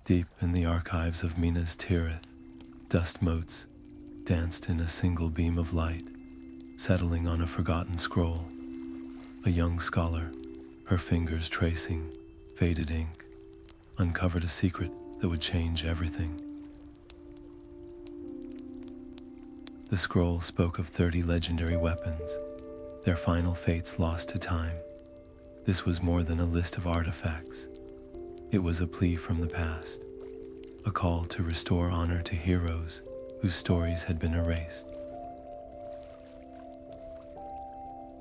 Deep in the archives of Minas Tirith, dust motes danced in a single beam of light, settling on a forgotten scroll. A young scholar, her fingers tracing faded ink, uncovered a secret that would change everything. The scroll spoke of 30 legendary weapons, their final fates lost to time. This was more than a list of artifacts. It was a plea from the past, a call to restore honor to heroes whose stories had been erased.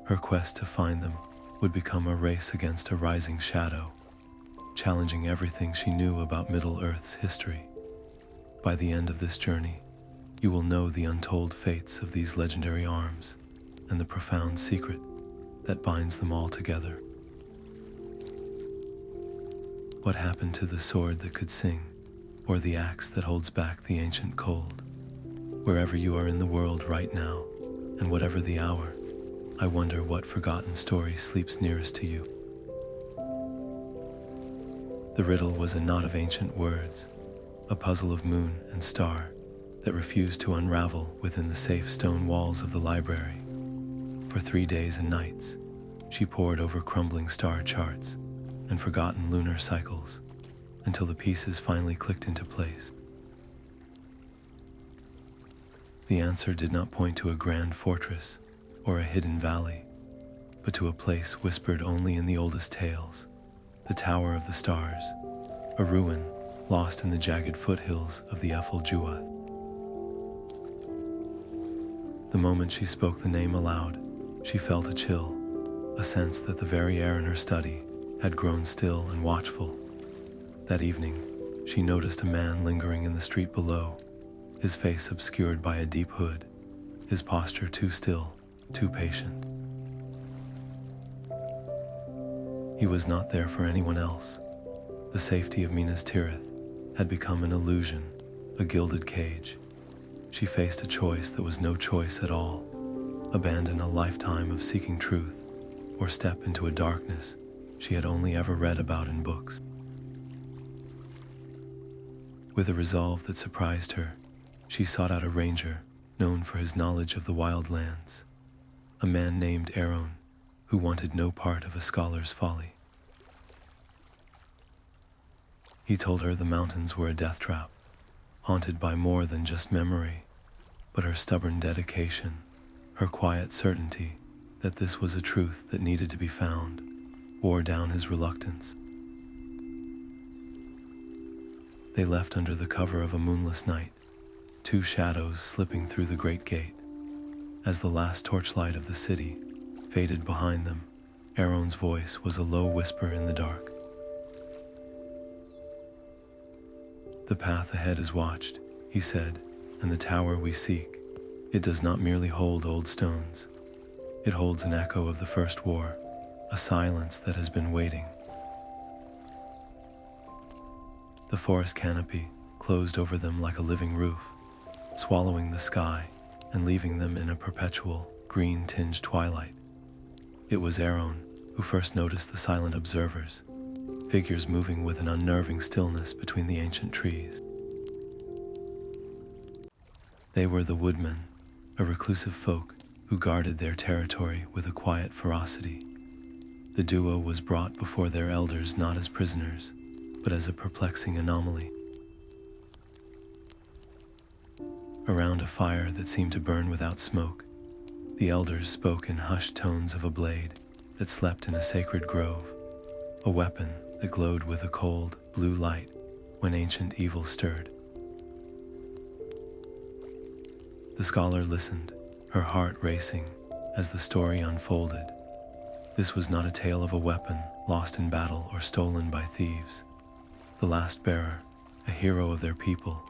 Her quest to find them would become a race against a rising shadow, challenging everything she knew about Middle-earth's history. By the end of this journey, you will know the untold fates of these legendary arms and the profound secret that binds them all together. What happened to the sword that could sing, or the axe that holds back the ancient cold? Wherever you are in the world right now, and whatever the hour, I wonder what forgotten story sleeps nearest to you. The riddle was a knot of ancient words, a puzzle of moon and star that refused to unravel within the safe stone walls of the library. For 3 days and nights, she pored over crumbling star charts and forgotten lunar cycles until the pieces finally clicked into place. The answer did not point to a grand fortress or a hidden valley, but to a place whispered only in the oldest tales, the Tower of the Stars, a ruin lost in the jagged foothills of the Juath. The moment she spoke the name aloud, she felt a chill, a sense that the very air in her study had grown still and watchful. That evening, she noticed a man lingering in the street below, his face obscured by a deep hood, his posture too still, too patient. He was not there for anyone else. The safety of Minas Tirith had become an illusion, a gilded cage. She faced a choice that was no choice at all: abandon a lifetime of seeking truth, or step into a darkness she had only ever read about in books. With a resolve that surprised her, she sought out a ranger known for his knowledge of the wild lands, a man named Aron, who wanted no part of a scholar's folly. He told her the mountains were a death trap, haunted by more than just memory, but her stubborn dedication, her quiet certainty that this was a truth that needed to be found, wore down his reluctance. They left under the cover of a moonless night, 2 shadows slipping through the great gate. As the last torchlight of the city faded behind them, Aron's voice was a low whisper in the dark. "The path ahead is watched," he said, "and the tower we seek. It does not merely hold old stones. It holds an echo of the First War, a silence that has been waiting." The forest canopy closed over them like a living roof, swallowing the sky and leaving them in a perpetual, green-tinged twilight. It was Aron who first noticed the silent observers, figures moving with an unnerving stillness between the ancient trees. They were the Woodmen, a reclusive folk who guarded their territory with a quiet ferocity. The duo was brought before their elders not as prisoners, but as a perplexing anomaly. Around a fire that seemed to burn without smoke, the elders spoke in hushed tones of a blade that slept in a sacred grove, a weapon that glowed with a cold, blue light when ancient evil stirred. The scholar listened, her heart racing as the story unfolded. This was not a tale of a weapon lost in battle or stolen by thieves. The last bearer, a hero of their people,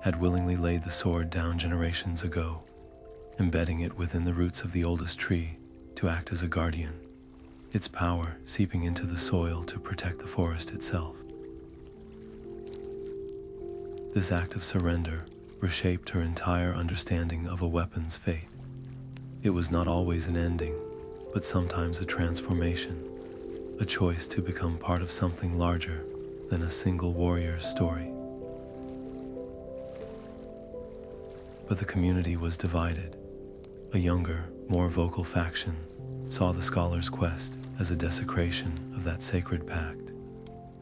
had willingly laid the sword down generations ago, embedding it within the roots of the oldest tree to act as a guardian, its power seeping into the soil to protect the forest itself. This act of surrender reshaped her entire understanding of a weapon's fate. It was not always an ending, but sometimes a transformation, a choice to become part of something larger than a single warrior's story. But the community was divided. A younger, more vocal faction saw the scholar's quest as a desecration of that sacred pact,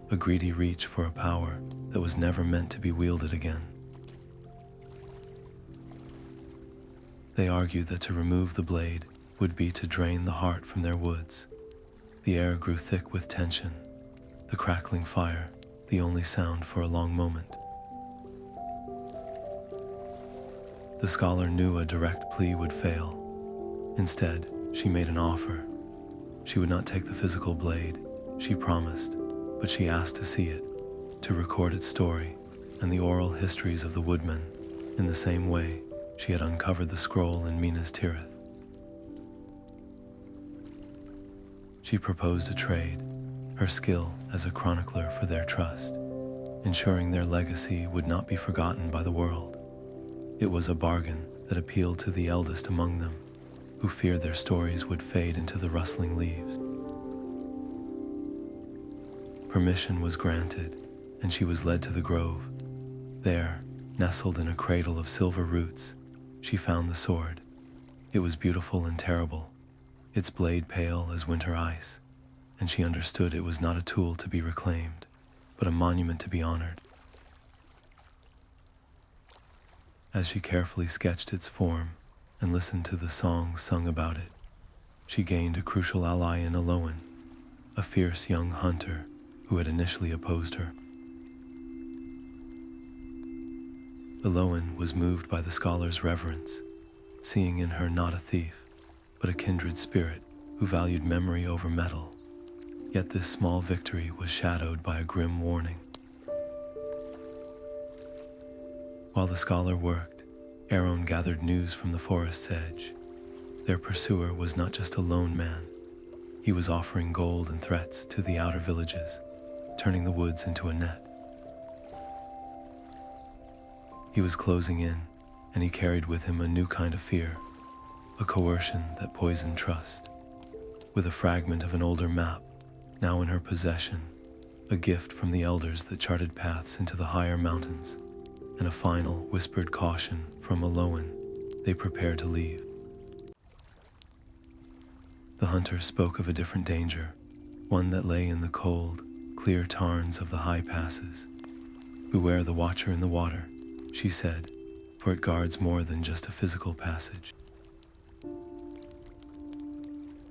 a greedy reach for a power that was never meant to be wielded again. They argued that to remove the blade would be to drain the heart from their woods. The air grew thick with tension, the crackling fire the only sound for a long moment. The scholar knew a direct plea would fail. Instead, she made an offer. She would not take the physical blade, she promised, but she asked to see it, to record its story and the oral histories of the Woodmen in the same way she had uncovered the scroll in Minas Tirith. She proposed a trade, her skill as a chronicler for their trust, ensuring their legacy would not be forgotten by the world. It was a bargain that appealed to the eldest among them, who feared their stories would fade into the rustling leaves. Permission was granted, and she was led to the grove. There, nestled in a cradle of silver roots, she found the sword. It was beautiful and terrible, its blade pale as winter ice, and she understood it was not a tool to be reclaimed, but a monument to be honored. As she carefully sketched its form and listened to the songs sung about it, she gained a crucial ally in Aloan, a fierce young hunter who had initially opposed her. Aloan was moved by the scholar's reverence, seeing in her not a thief, but a kindred spirit who valued memory over metal. Yet this small victory was shadowed by a grim warning. While the scholar worked, Aeron gathered news from the forest's edge. Their pursuer was not just a lone man. He was offering gold and threats to the outer villages, turning the woods into a net. He was closing in, and he carried with him a new kind of fear, a coercion that poisoned trust. With a fragment of an older map, now in her possession, a gift from the elders that charted paths into the higher mountains, and a final whispered caution from Aloan, they prepared to leave. The hunter spoke of a different danger, one that lay in the cold, clear tarns of the high passes. "Beware the watcher in the water," she said, "for it guards more than just a physical passage.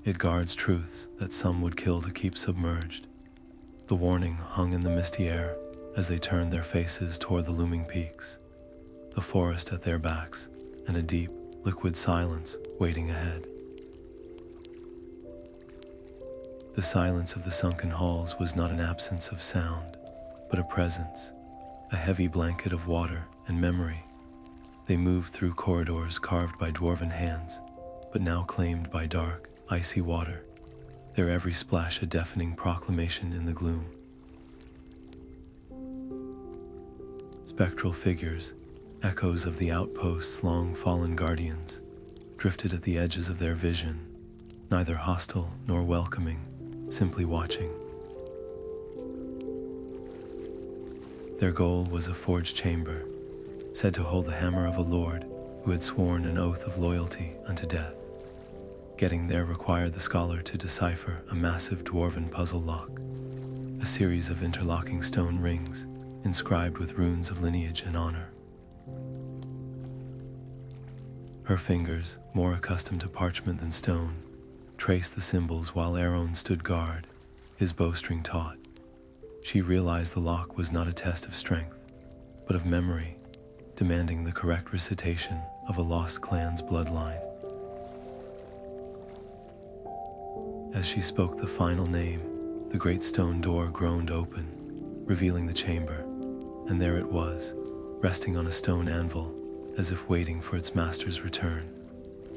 It guards truths that some would kill to keep submerged." The warning hung in the misty air as they turned their faces toward the looming peaks, the forest at their backs, and a deep, liquid silence waiting ahead. The silence of the sunken halls was not an absence of sound, but a presence, a heavy blanket of water and memory. They moved through corridors carved by dwarven hands, but now claimed by dark, icy water, their every splash a deafening proclamation in the gloom. Spectral figures, echoes of the outpost's long-fallen guardians, drifted at the edges of their vision, neither hostile nor welcoming, simply watching. Their goal was a forged chamber, said to hold the hammer of a lord who had sworn an oath of loyalty unto death. Getting there required the scholar to decipher a massive dwarven puzzle lock, a series of interlocking stone rings inscribed with runes of lineage and honor. Her fingers, more accustomed to parchment than stone, traced the symbols while Aeron stood guard, his bowstring taut. She realized the lock was not a test of strength, but of memory, demanding the correct recitation of a lost clan's bloodline. As she spoke the final name, the great stone door groaned open, revealing the chamber, and there it was, resting on a stone anvil, as if waiting for its master's return.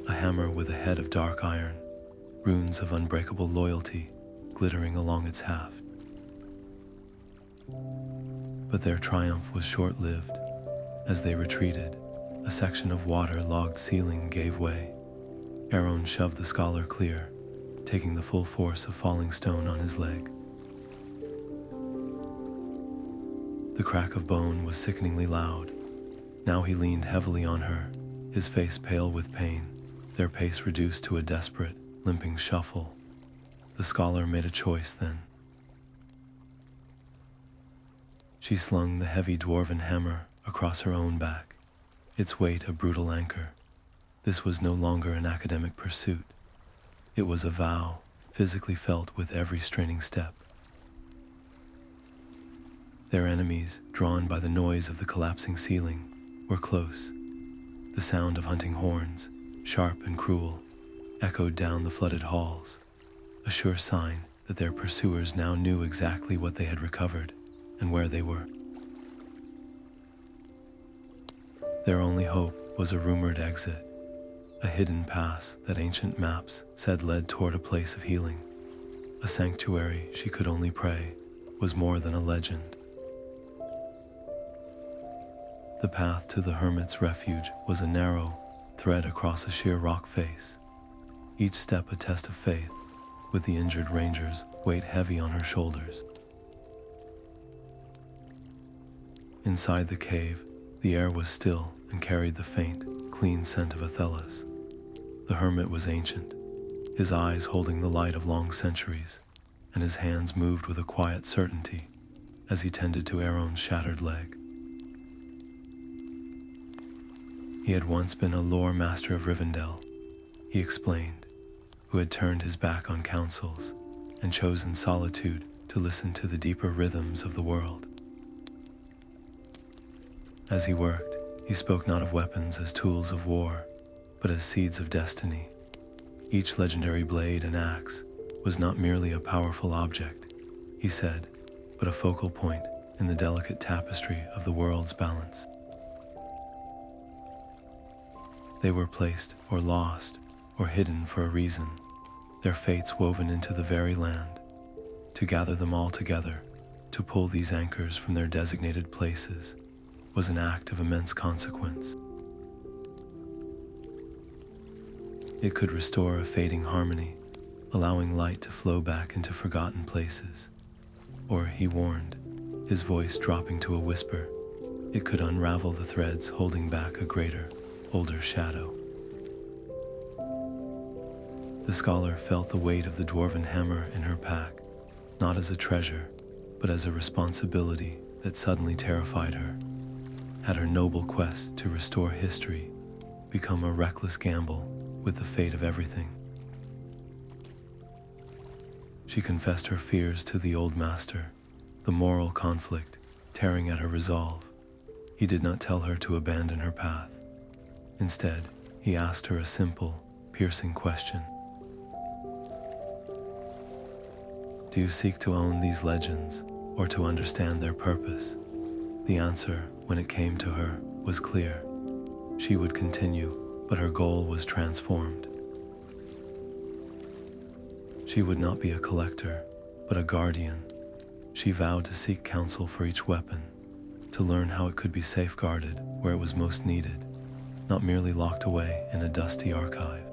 A hammer with a head of dark iron, runes of unbreakable loyalty glittering along its haft. But their triumph was short-lived. As they retreated, a section of water-logged ceiling gave way. Aeron shoved the scholar clear, taking the full force of falling stone on his leg. The crack of bone was sickeningly loud. Now he leaned heavily on her, his face pale with pain, their pace reduced to a desperate, limping shuffle. The scholar made a choice then. She slung the heavy dwarven hammer across her own back, its weight a brutal anchor. This was no longer an academic pursuit. It was a vow, physically felt with every straining step. Their enemies, drawn by the noise of the collapsing ceiling, were close. The sound of hunting horns, sharp and cruel, echoed down the flooded halls, a sure sign that their pursuers now knew exactly what they had recovered and where they were. Their only hope was a rumored exit, a hidden pass that ancient maps said led toward a place of healing. A sanctuary, she could only pray, was more than a legend. The path to the Hermit's refuge was a narrow thread across a sheer rock face, each step a test of faith, with the injured ranger's weight heavy on her shoulders. Inside the cave, the air was still and carried the faint, clean scent of Athelas. The hermit was ancient, his eyes holding the light of long centuries, and his hands moved with a quiet certainty as he tended to Aeron's shattered leg. He had once been a lore master of Rivendell, he explained, who had turned his back on councils and chosen solitude to listen to the deeper rhythms of the world. As he worked, he spoke not of weapons as tools of war, but as seeds of destiny. Each legendary blade and axe was not merely a powerful object, he said, but a focal point in the delicate tapestry of the world's balance. They were placed or lost or hidden for a reason, their fates woven into the very land. To gather them all together, to pull these anchors from their designated places, was an act of immense consequence. It could restore a fading harmony, allowing light to flow back into forgotten places. Or, he warned, his voice dropping to a whisper, it could unravel the threads holding back a greater, older shadow. The scholar felt the weight of the dwarven hammer in her pack, not as a treasure, but as a responsibility that suddenly terrified her. Had her noble quest to restore history become a reckless gamble with the fate of everything? She confessed her fears to the old master, the moral conflict tearing at her resolve. He did not tell her to abandon her path. Instead, he asked her a simple, piercing question. Do you seek to own these legends, or to understand their purpose? The answer, when it came to her, was clear. She would continue, but her goal was transformed. She would not be a collector, but a guardian. She vowed to seek counsel for each weapon, to learn how it could be safeguarded where it was most needed, not merely locked away in a dusty archive.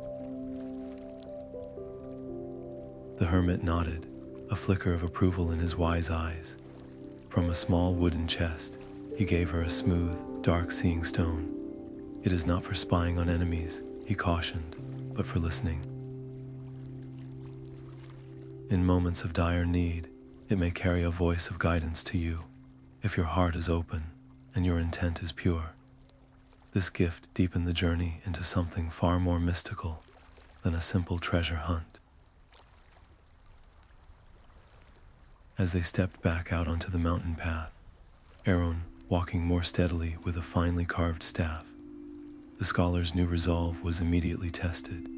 The hermit nodded, a flicker of approval in his wise eyes. From a small wooden chest, he gave her a smooth, dark seeing stone. It is not for spying on enemies, he cautioned, but for listening. In moments of dire need, it may carry a voice of guidance to you, if your heart is open and your intent is pure. This gift deepened the journey into something far more mystical than a simple treasure hunt. As they stepped back out onto the mountain path, Aeron walking more steadily with a finely carved staff, the scholar's new resolve was immediately tested.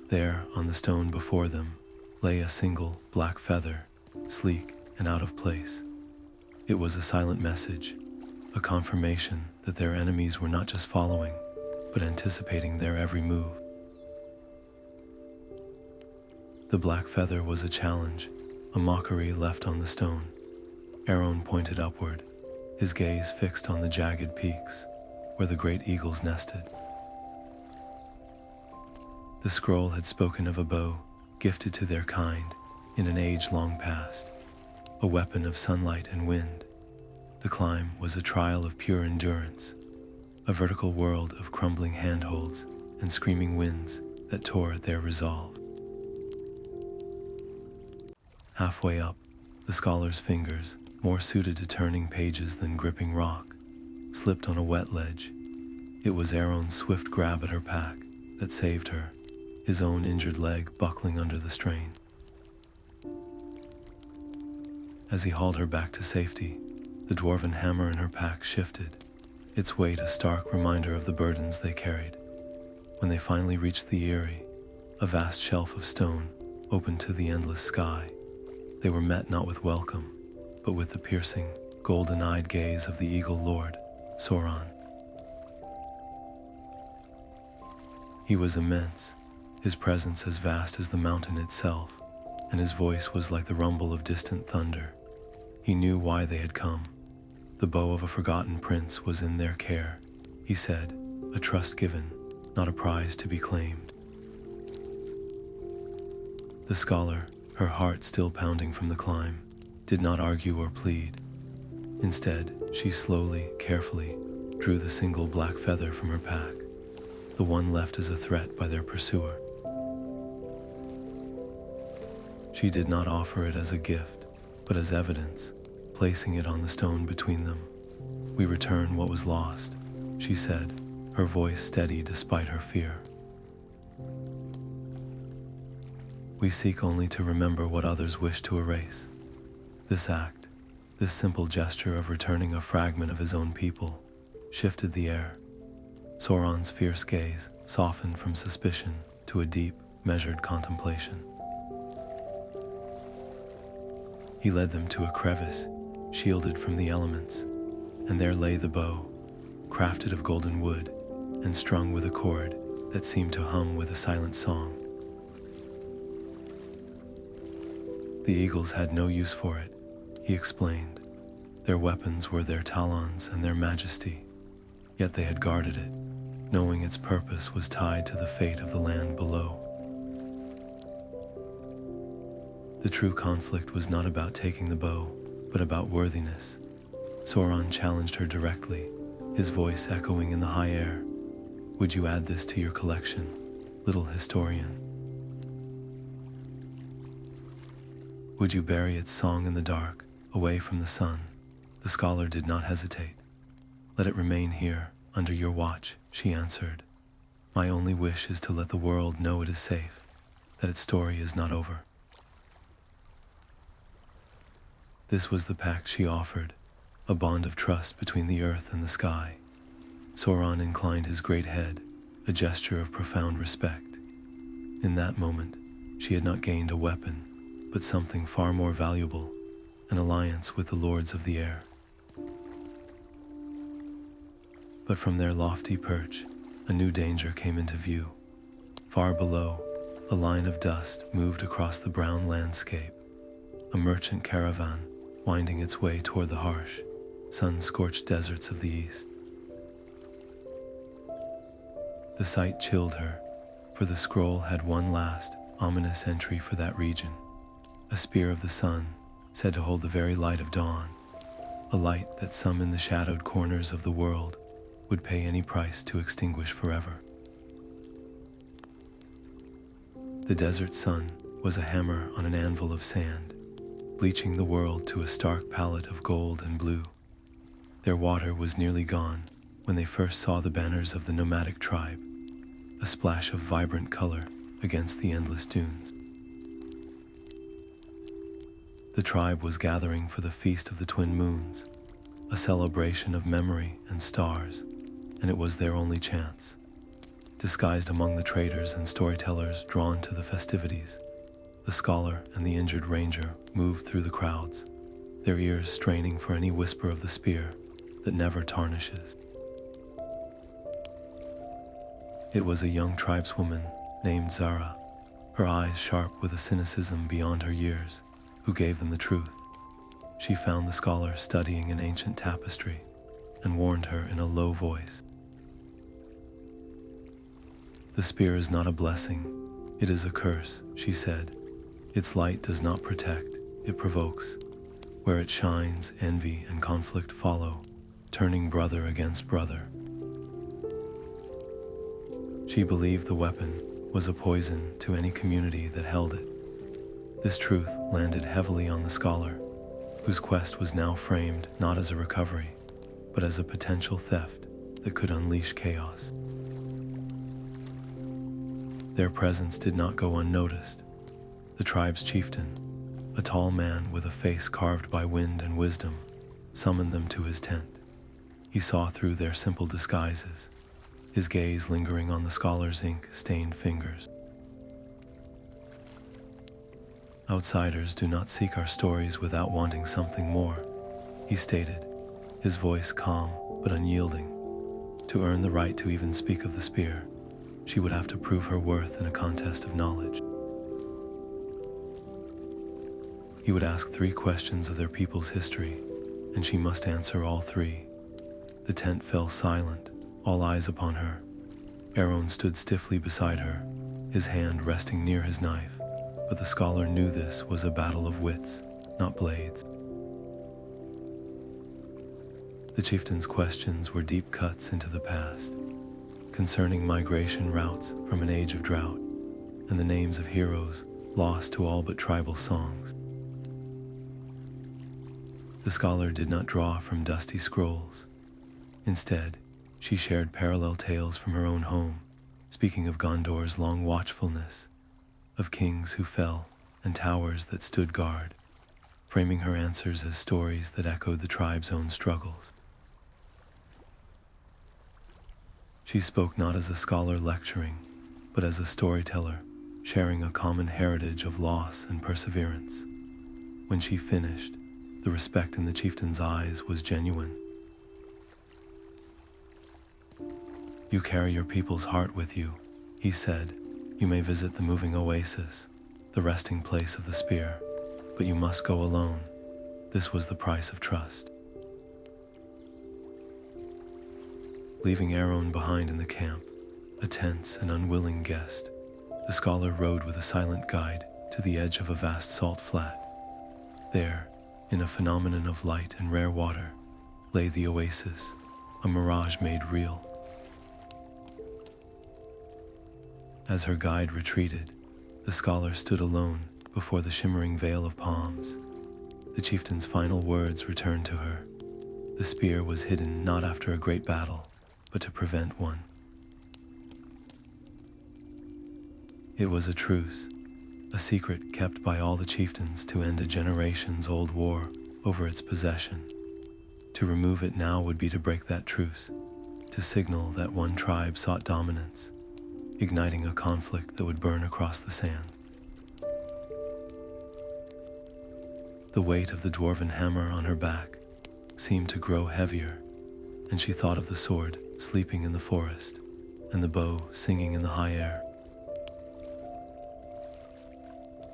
There, on the stone before them, lay a single black feather, sleek and out of place. It was a silent message, a confirmation that their enemies were not just following, but anticipating their every move. The black feather was a challenge, a mockery left on the stone. Aeron pointed upward, his gaze fixed on the jagged peaks, where the great eagles nested. The scroll had spoken of a bow, gifted to their kind, in an age long past, a weapon of sunlight and wind. The climb was a trial of pure endurance, a vertical world of crumbling handholds and screaming winds that tore at their resolve. Halfway up, the scholar's fingers, more suited to turning pages than gripping rock, slipped on a wet ledge. It was Aaron's swift grab at her pack that saved her, his own injured leg buckling under the strain. As he hauled her back to safety, the dwarven hammer in her pack shifted, its weight a stark reminder of the burdens they carried. When they finally reached the eyrie, a vast shelf of stone opened to the endless sky, they were met not with welcome, but with the piercing, golden-eyed gaze of the Eagle Lord, Sauron. He was immense, his presence as vast as the mountain itself, and his voice was like the rumble of distant thunder. He knew why they had come. The bow of a forgotten prince was in their care, he said, a trust given, not a prize to be claimed. The scholar, her heart still pounding from the climb, did not argue or plead. Instead, she slowly, carefully, drew the single black feather from her pack, the one left as a threat by their pursuer. She did not offer it as a gift, but as evidence, placing it on the stone between them. "We return what was lost," she said, her voice steady despite her fear. "We seek only to remember what others wish to erase." This act, this simple gesture of returning a fragment of his own people, shifted the air. Sauron's fierce gaze softened from suspicion to a deep, measured contemplation. He led them to a crevice, shielded from the elements, and there lay the bow, crafted of golden wood and strung with a cord that seemed to hum with a silent song. The eagles had no use for it, he explained. Their weapons were their talons and their majesty, yet they had guarded it, knowing its purpose was tied to the fate of the land below. The true conflict was not about taking the bow, but about worthiness. Sauron challenged her directly, his voice echoing in the high air. "Would you add this to your collection, little historian? Would you bury its song in the dark, away from the sun?" The scholar did not hesitate. "Let it remain here, under your watch," she answered. "My only wish is to let the world know it is safe, that its story is not over." This was the pact she offered, a bond of trust between the earth and the sky. Sauron inclined his great head, a gesture of profound respect. In that moment, she had not gained a weapon, but something far more valuable, an alliance with the lords of the air. But from their lofty perch, a new danger came into view. Far below, a line of dust moved across the brown landscape, a merchant caravan winding its way toward the harsh, sun-scorched deserts of the east. The sight chilled her, for the scroll had one last, ominous entry for that region. A spear of the sun, said to hold the very light of dawn, a light that some in the shadowed corners of the world would pay any price to extinguish forever. The desert sun was a hammer on an anvil of sand, bleaching the world to a stark palette of gold and blue. Their water was nearly gone when they first saw the banners of the nomadic tribe, a splash of vibrant color against the endless dunes. The tribe was gathering for the Feast of the Twin Moons, a celebration of memory and stars, and it was their only chance. Disguised among the traders and storytellers drawn to the festivities, the scholar and the injured ranger moved through the crowds, their ears straining for any whisper of the spear that never tarnishes. It was a young tribeswoman named Zara, her eyes sharp with a cynicism beyond her years, who gave them the truth. She found the scholar studying an ancient tapestry and warned her in a low voice. "The spear is not a blessing, it is a curse," she said. "Its light does not protect, it provokes. Where it shines, envy and conflict follow, turning brother against brother. She believed the weapon was a poison to any community that held it. This truth landed heavily on the scholar, whose quest was now framed not as a recovery, but as a potential theft that could unleash chaos. Their presence did not go unnoticed. The tribe's chieftain, a tall man with a face carved by wind and wisdom, summoned them to his tent. He saw through their simple disguises, his gaze lingering on the scholar's ink-stained fingers. Outsiders do not seek our stories without wanting something more, he stated, his voice calm but unyielding. To earn the right to even speak of the spear, she would have to prove her worth in a contest of knowledge. He would ask 3 questions of their people's history, and she must answer all 3. The tent fell silent, all eyes upon her. Aaron stood stiffly beside her, his hand resting near his knife, but the scholar knew this was a battle of wits, not blades. The chieftain's questions were deep cuts into the past, concerning migration routes from an age of drought, and the names of heroes lost to all but tribal songs. The scholar did not draw from dusty scrolls. Instead, she shared parallel tales from her own home, speaking of Gondor's long watchfulness, of kings who fell and towers that stood guard, framing her answers as stories that echoed the tribe's own struggles. She spoke not as a scholar lecturing, but as a storyteller, sharing a common heritage of loss and perseverance. When she finished, the respect in the chieftain's eyes was genuine. "You carry your people's heart with you," he said. "You may visit the moving oasis, the resting place of the spear, but you must go alone. This was the price of trust." Leaving Aaron behind in the camp, a tense and unwilling guest, the scholar rode with a silent guide to the edge of a vast salt flat. There, in a phenomenon of light and rare water, lay the oasis, a mirage made real. As her guide retreated, the scholar stood alone before the shimmering veil of palms. The chieftain's final words returned to her. The spear was hidden not after a great battle, but to prevent one. It was a truce, a secret kept by all the chieftains to end a generations-old war over its possession. To remove it now would be to break that truce, to signal that one tribe sought dominance, igniting a conflict that would burn across the sands. The weight of the dwarven hammer on her back seemed to grow heavier, and she thought of the sword sleeping in the forest and the bow singing in the high air.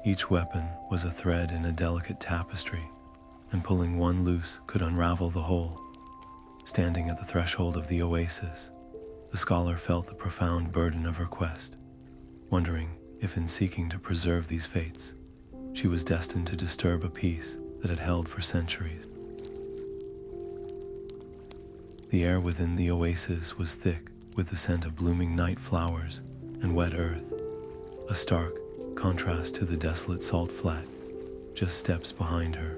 Each weapon was a thread in a delicate tapestry, and pulling one loose could unravel the whole. Standing at the threshold of the oasis, the scholar felt the profound burden of her quest, wondering if in seeking to preserve these fates, she was destined to disturb a peace that had held for centuries. The air within the oasis was thick with the scent of blooming night flowers and wet earth, a stark contrast to the desolate salt flat just steps behind her.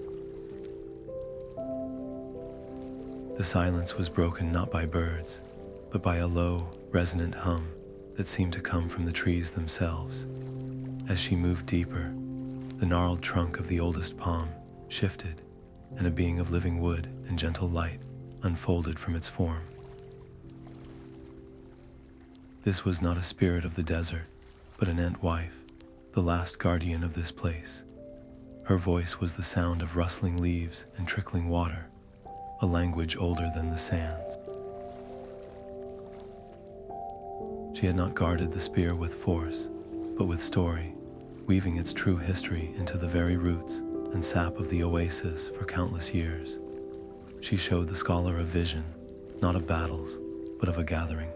The silence was broken not by birds, but by a low, resonant hum that seemed to come from the trees themselves. As she moved deeper, the gnarled trunk of the oldest palm shifted, and a being of living wood and gentle light unfolded from its form. This was not a spirit of the desert, but an ant wife, the last guardian of this place. Her voice was the sound of rustling leaves and trickling water, a language older than the sands. She had not guarded the spear with force, but with story, weaving its true history into the very roots and sap of the oasis for countless years. She showed the scholar a vision, not of battles, but of a gathering.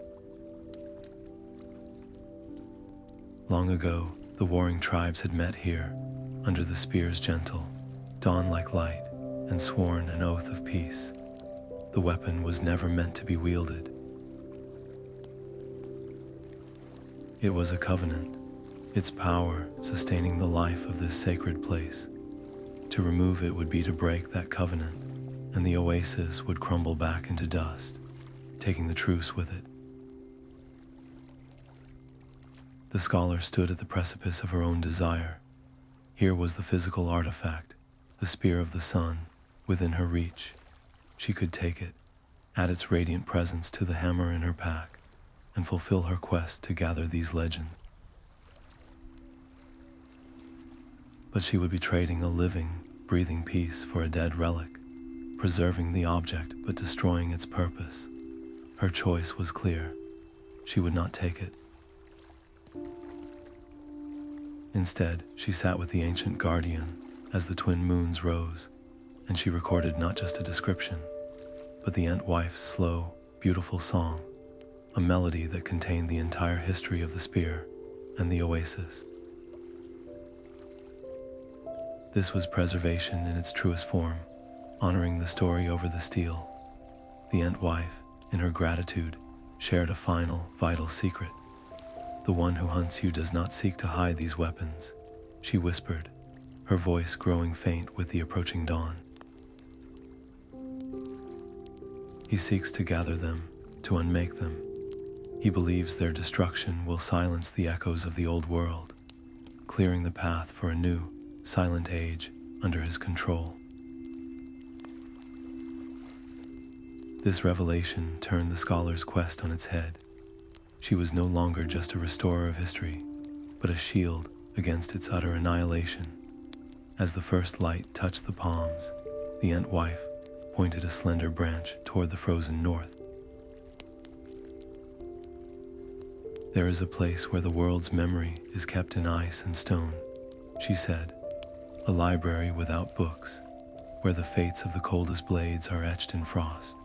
Long ago, the warring tribes had met here, under the spear's gentle, dawn-like light, and sworn an oath of peace. The weapon was never meant to be wielded. It was a covenant, its power sustaining the life of this sacred place. To remove it would be to break that covenant, and the oasis would crumble back into dust, taking the truce with it. The scholar stood at the precipice of her own desire. Here was the physical artifact, the spear of the sun, within her reach. She could take it, add its radiant presence to the hammer in her pack, and fulfill her quest to gather these legends. But she would be trading a living, breathing piece for a dead relic, preserving the object but destroying its purpose. Her choice was clear. She would not take it. Instead, she sat with the ancient guardian as the twin moons rose, and she recorded not just a description, but the Ent-wife's slow, beautiful song, a melody that contained the entire history of the spear and the oasis. This was preservation in its truest form, honoring the story over the steel. The Ent-wife, in her gratitude, shared a final, vital secret. The one who hunts you does not seek to hide these weapons, she whispered, her voice growing faint with the approaching dawn. He seeks to gather them, to unmake them. He believes their destruction will silence the echoes of the old world, clearing the path for a new, silent age under his control. This revelation turned the scholar's quest on its head. She was no longer just a restorer of history, but a shield against its utter annihilation. As the first light touched the palms, the Ent-wife pointed a slender branch toward the frozen north. There is a place where the world's memory is kept in ice and stone, she said, a library without books, where the fates of the coldest blades are etched in frost.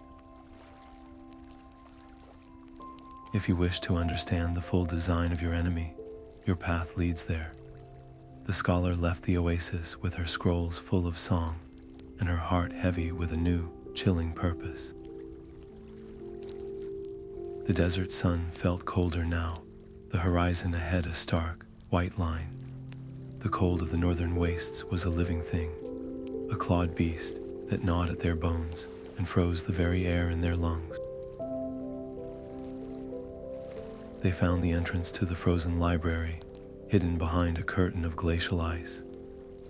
If you wish to understand the full design of your enemy, your path leads there. The scholar left the oasis with her scrolls full of song, and her heart heavy with a new, chilling purpose. The desert sun felt colder now, the horizon ahead a stark, white line. The cold of the northern wastes was a living thing, a clawed beast that gnawed at their bones and froze the very air in their lungs. They found the entrance to the frozen library, hidden behind a curtain of glacial ice,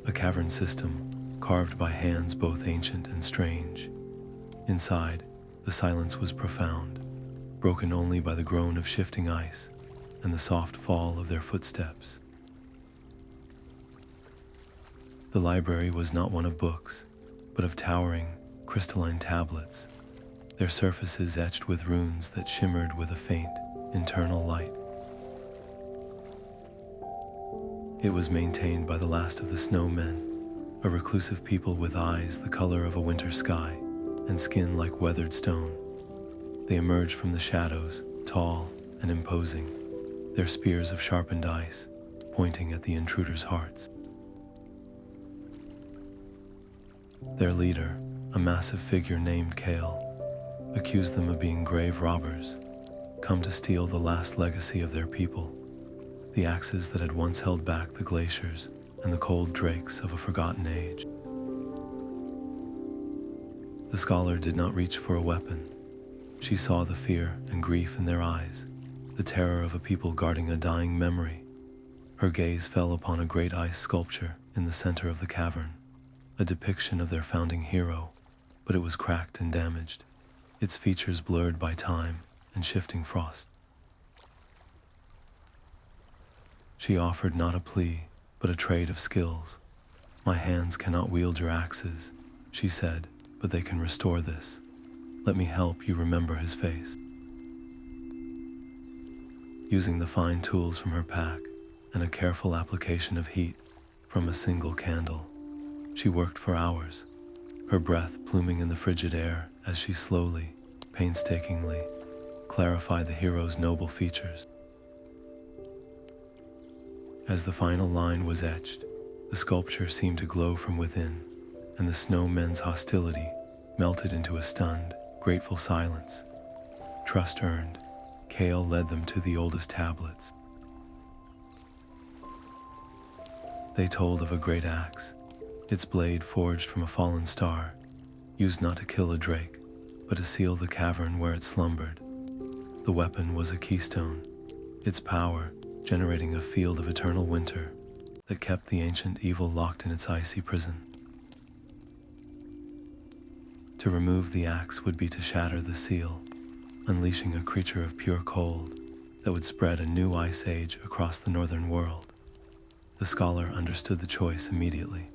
a cavern system carved by hands both ancient and strange. Inside, the silence was profound, broken only by the groan of shifting ice and the soft fall of their footsteps. The library was not one of books, but of towering, crystalline tablets, their surfaces etched with runes that shimmered with a faint, internal light. It was maintained by the last of the snowmen, a reclusive people with eyes the color of a winter sky and skin like weathered stone. They emerged from the shadows, tall and imposing, their spears of sharpened ice pointing at the intruders' hearts. Their leader, a massive figure named Kale, accused them of being grave robbers, come to steal the last legacy of their people, the axes that had once held back the glaciers and the cold drakes of a forgotten age. The scholar did not reach for a weapon. She saw the fear and grief in their eyes, the terror of a people guarding a dying memory. Her gaze fell upon a great ice sculpture in the center of the cavern, a depiction of their founding hero, but it was cracked and damaged, its features blurred by time and shifting frost. She offered not a plea, but a trade of skills. "My hands cannot wield your axes," she said, "but they can restore this. Let me help you remember his face." Using the fine tools from her pack and a careful application of heat from a single candle, she worked for hours, her breath pluming in the frigid air as she slowly, painstakingly, clarified the hero's noble features. As the final line was etched, the sculpture seemed to glow from within, and the snowmen's hostility melted into a stunned, grateful silence. Trust earned, Kale led them to the oldest tablets. They told of a great axe, its blade forged from a fallen star, used not to kill a drake, but to seal the cavern where it slumbered. The weapon was a keystone, its power generating a field of eternal winter that kept the ancient evil locked in its icy prison. To remove the axe would be to shatter the seal, unleashing a creature of pure cold that would spread a new ice age across the northern world. The scholar understood the choice immediately.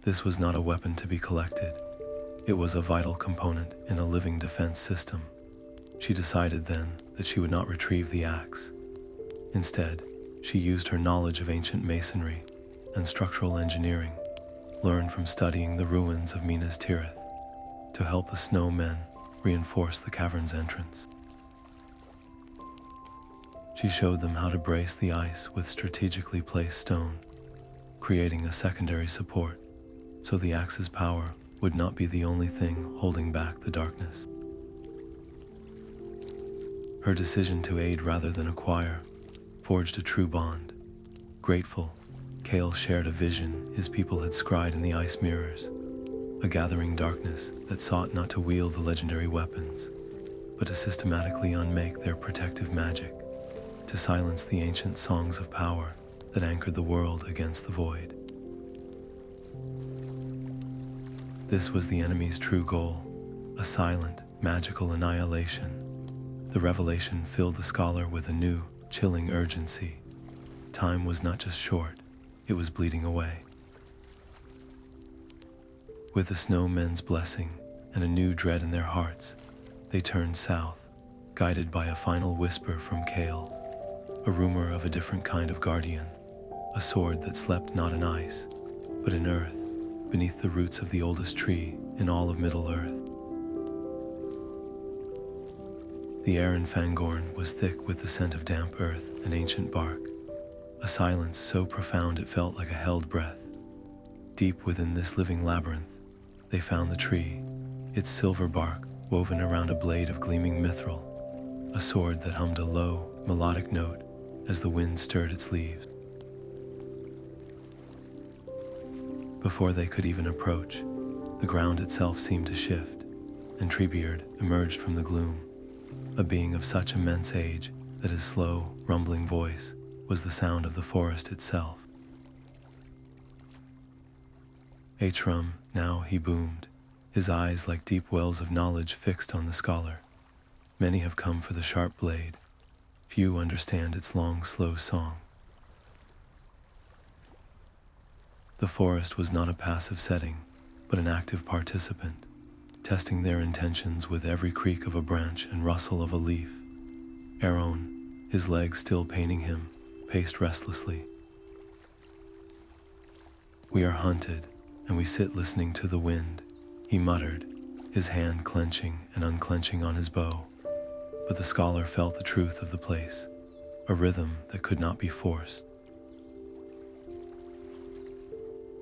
This was not a weapon to be collected. It was a vital component in a living defense system. She decided then that she would not retrieve the axe. Instead, she used her knowledge of ancient masonry and structural engineering, learned from studying the ruins of Minas Tirith, to help the snowmen reinforce the cavern's entrance. She showed them how to brace the ice with strategically placed stone, creating a secondary support so the axe's power would not be the only thing holding back the darkness. Her decision to aid rather than acquire forged a true bond. Grateful, Kale shared a vision his people had scried in the ice mirrors, a gathering darkness that sought not to wield the legendary weapons, but to systematically unmake their protective magic, to silence the ancient songs of power that anchored the world against the void. This was the enemy's true goal, a silent, magical annihilation. The revelation filled the scholar with a new, chilling urgency. Time was not just short, it was bleeding away. With the snowmen's blessing and a new dread in their hearts, they turned south, guided by a final whisper from Kale, a rumor of a different kind of guardian, a sword that slept not in ice, but in earth, beneath the roots of the oldest tree in all of Middle-earth. The air in Fangorn was thick with the scent of damp earth and ancient bark, a silence so profound it felt like a held breath. Deep within this living labyrinth, they found the tree, its silver bark woven around a blade of gleaming mithril, a sword that hummed a low, melodic note as the wind stirred its leaves. Before they could even approach, the ground itself seemed to shift, and Treebeard emerged from the gloom, a being of such immense age that his slow, rumbling voice was the sound of the forest itself. Atrum, now he boomed, his eyes like deep wells of knowledge fixed on the scholar. Many have come for the sharp blade, few understand its long, slow song. The forest was not a passive setting, but an active participant, testing their intentions with every creak of a branch and rustle of a leaf. Aaron, his legs still paining him, paced restlessly. "We are hunted, and we sit listening to the wind," he muttered, his hand clenching and unclenching on his bow. But the scholar felt the truth of the place, a rhythm that could not be forced.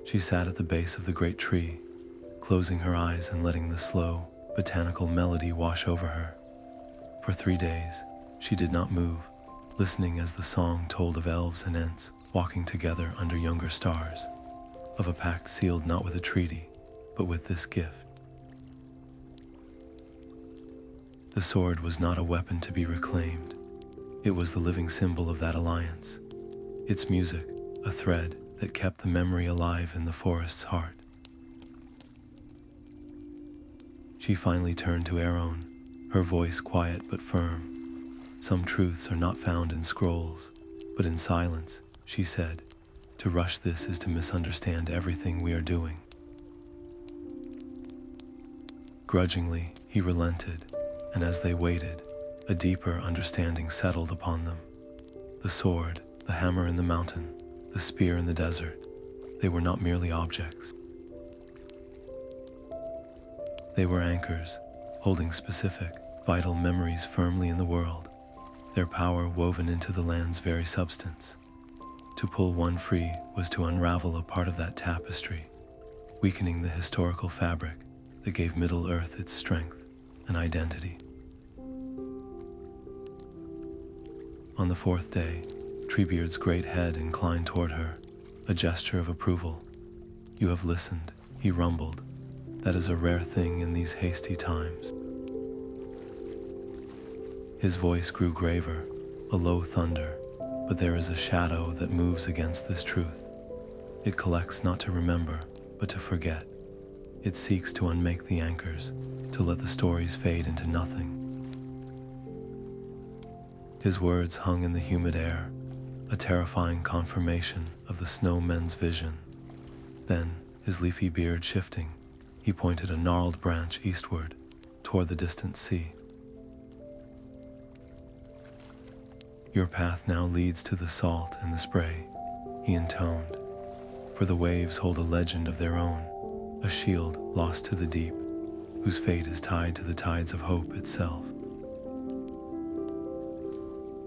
She sat at the base of the great tree, closing her eyes and letting the slow, botanical melody wash over her. For 3 days, she did not move, listening as the song told of elves and ents walking together under younger stars, of a pact sealed not with a treaty, but with this gift. The sword was not a weapon to be reclaimed. It was the living symbol of that alliance, its music, a thread that kept the memory alive in the forest's heart. She finally turned to Aaron, her voice quiet but firm. "Some truths are not found in scrolls, but in silence," she said. "To rush this is to misunderstand everything we are doing." Grudgingly, he relented, and as they waited, a deeper understanding settled upon them. The sword, the hammer in the mountain, the spear in the desert, they were not merely objects. They were anchors, holding specific, vital memories firmly in the world, their power woven into the land's very substance. To pull one free was to unravel a part of that tapestry, weakening the historical fabric that gave Middle-earth its strength and identity. On the fourth day, Treebeard's great head inclined toward her, a gesture of approval. "You have listened," he rumbled. "That is a rare thing in these hasty times." His voice grew graver, a low thunder, but there is a shadow that moves against this truth. It collects not to remember, but to forget. It seeks to unmake the anchors, to let the stories fade into nothing. His words hung in the humid air, a terrifying confirmation of the snow men's vision. Then, his leafy beard shifting, he pointed a gnarled branch eastward, toward the distant sea. "Your path now leads to the salt and the spray," he intoned, "for the waves hold a legend of their own, a shield lost to the deep, whose fate is tied to the tides of hope itself."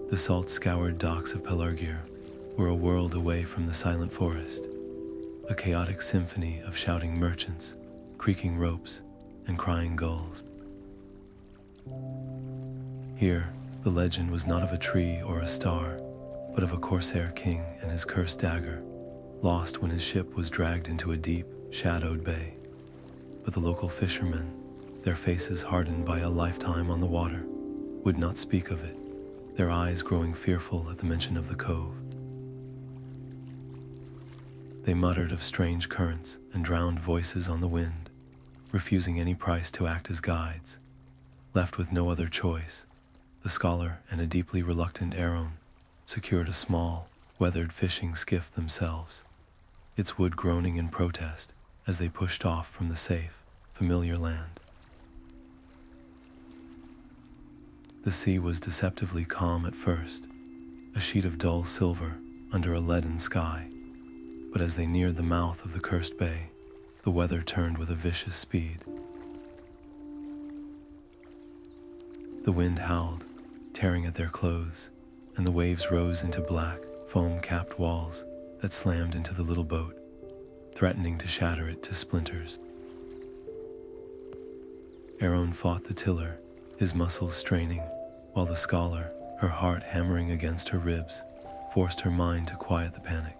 The salt-scoured docks of Pelargir were a world away from the silent forest, a chaotic symphony of shouting merchants, creaking ropes, and crying gulls. Here, the legend was not of a tree or a star, but of a Corsair king and his cursed dagger, lost when his ship was dragged into a deep, shadowed bay. But the local fishermen, their faces hardened by a lifetime on the water, would not speak of it, their eyes growing fearful at the mention of the cove. They muttered of strange currents and drowned voices on the wind, refusing any price to act as guides. Left with no other choice, the scholar and a deeply reluctant Aeron secured a small, weathered fishing skiff themselves, its wood groaning in protest as they pushed off from the safe, familiar land. The sea was deceptively calm at first, a sheet of dull silver under a leaden sky, but as they neared the mouth of the cursed bay, the weather turned with a vicious speed. The wind howled, tearing at their clothes, and the waves rose into black, foam-capped walls that slammed into the little boat, threatening to shatter it to splinters. Aeron fought the tiller, his muscles straining, while the scholar, her heart hammering against her ribs, forced her mind to quiet the panic.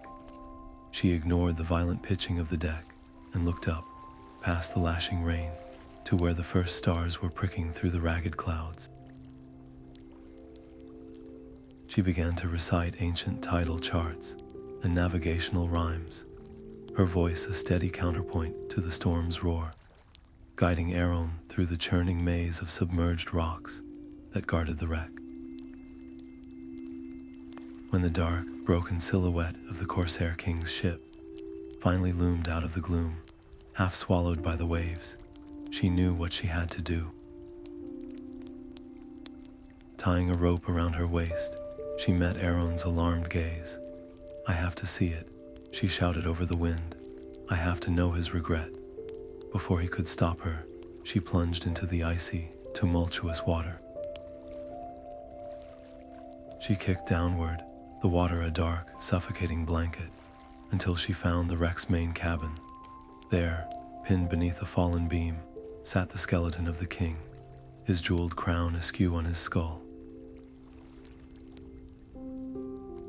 She ignored the violent pitching of the deck and looked up, past the lashing rain, to where the first stars were pricking through the ragged clouds. She began to recite ancient tidal charts and navigational rhymes, her voice a steady counterpoint to the storm's roar, guiding Aeron through the churning maze of submerged rocks that guarded the wreck. When the dark, broken silhouette of the Corsair King's ship finally loomed out of the gloom, half swallowed by the waves, she knew what she had to do. Tying a rope around her waist, she met Aeron's alarmed gaze. "I have to see it," she shouted over the wind. "I have to know his regret." Before he could stop her, she plunged into the icy, tumultuous water. She kicked downward, the water a dark, suffocating blanket, until she found the wreck's main cabin. There, pinned beneath a fallen beam, sat the skeleton of the king, his jeweled crown askew on his skull.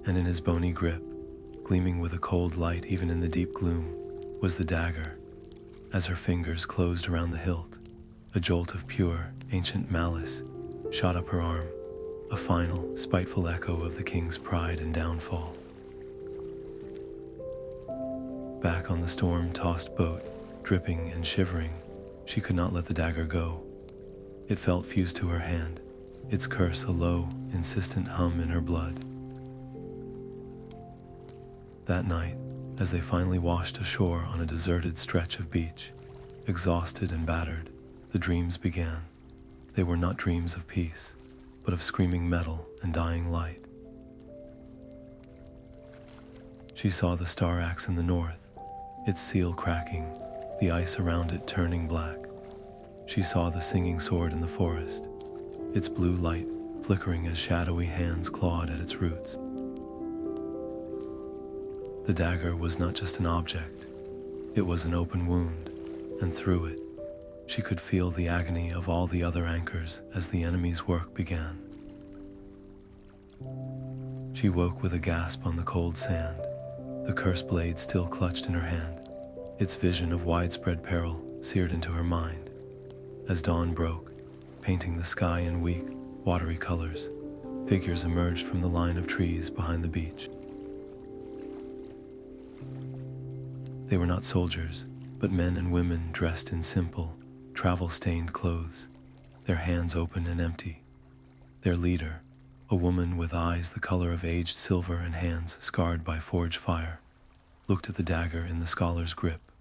And in his bony grip, gleaming with a cold light even in the deep gloom, was the dagger. As her fingers closed around the hilt, a jolt of pure, ancient malice shot up her arm, a final, spiteful echo of the king's pride and downfall. Back on the storm-tossed boat, dripping and shivering, she could not let the dagger go. It felt fused to her hand, its curse a low, insistent hum in her blood. That night, as they finally washed ashore on a deserted stretch of beach, exhausted and battered, the dreams began. They were not dreams of peace, but of screaming metal and dying light. She saw the star axe in the north, its seal cracking, the ice around it turning black. She saw the singing sword in the forest, its blue light flickering as shadowy hands clawed at its roots. The dagger was not just an object, it was an open wound, and through it, she could feel the agony of all the other anchors as the enemy's work began. She woke with a gasp on the cold sand, the cursed blade still clutched in her hand, its vision of widespread peril seared into her mind. As dawn broke, painting the sky in weak, watery colors, figures emerged from the line of trees behind the beach. They were not soldiers, but men and women dressed in simple, travel-stained clothes, their hands open and empty. Their leader, a woman with eyes the color of aged silver and hands scarred by forge fire, looked at the dagger in the scholar's grip,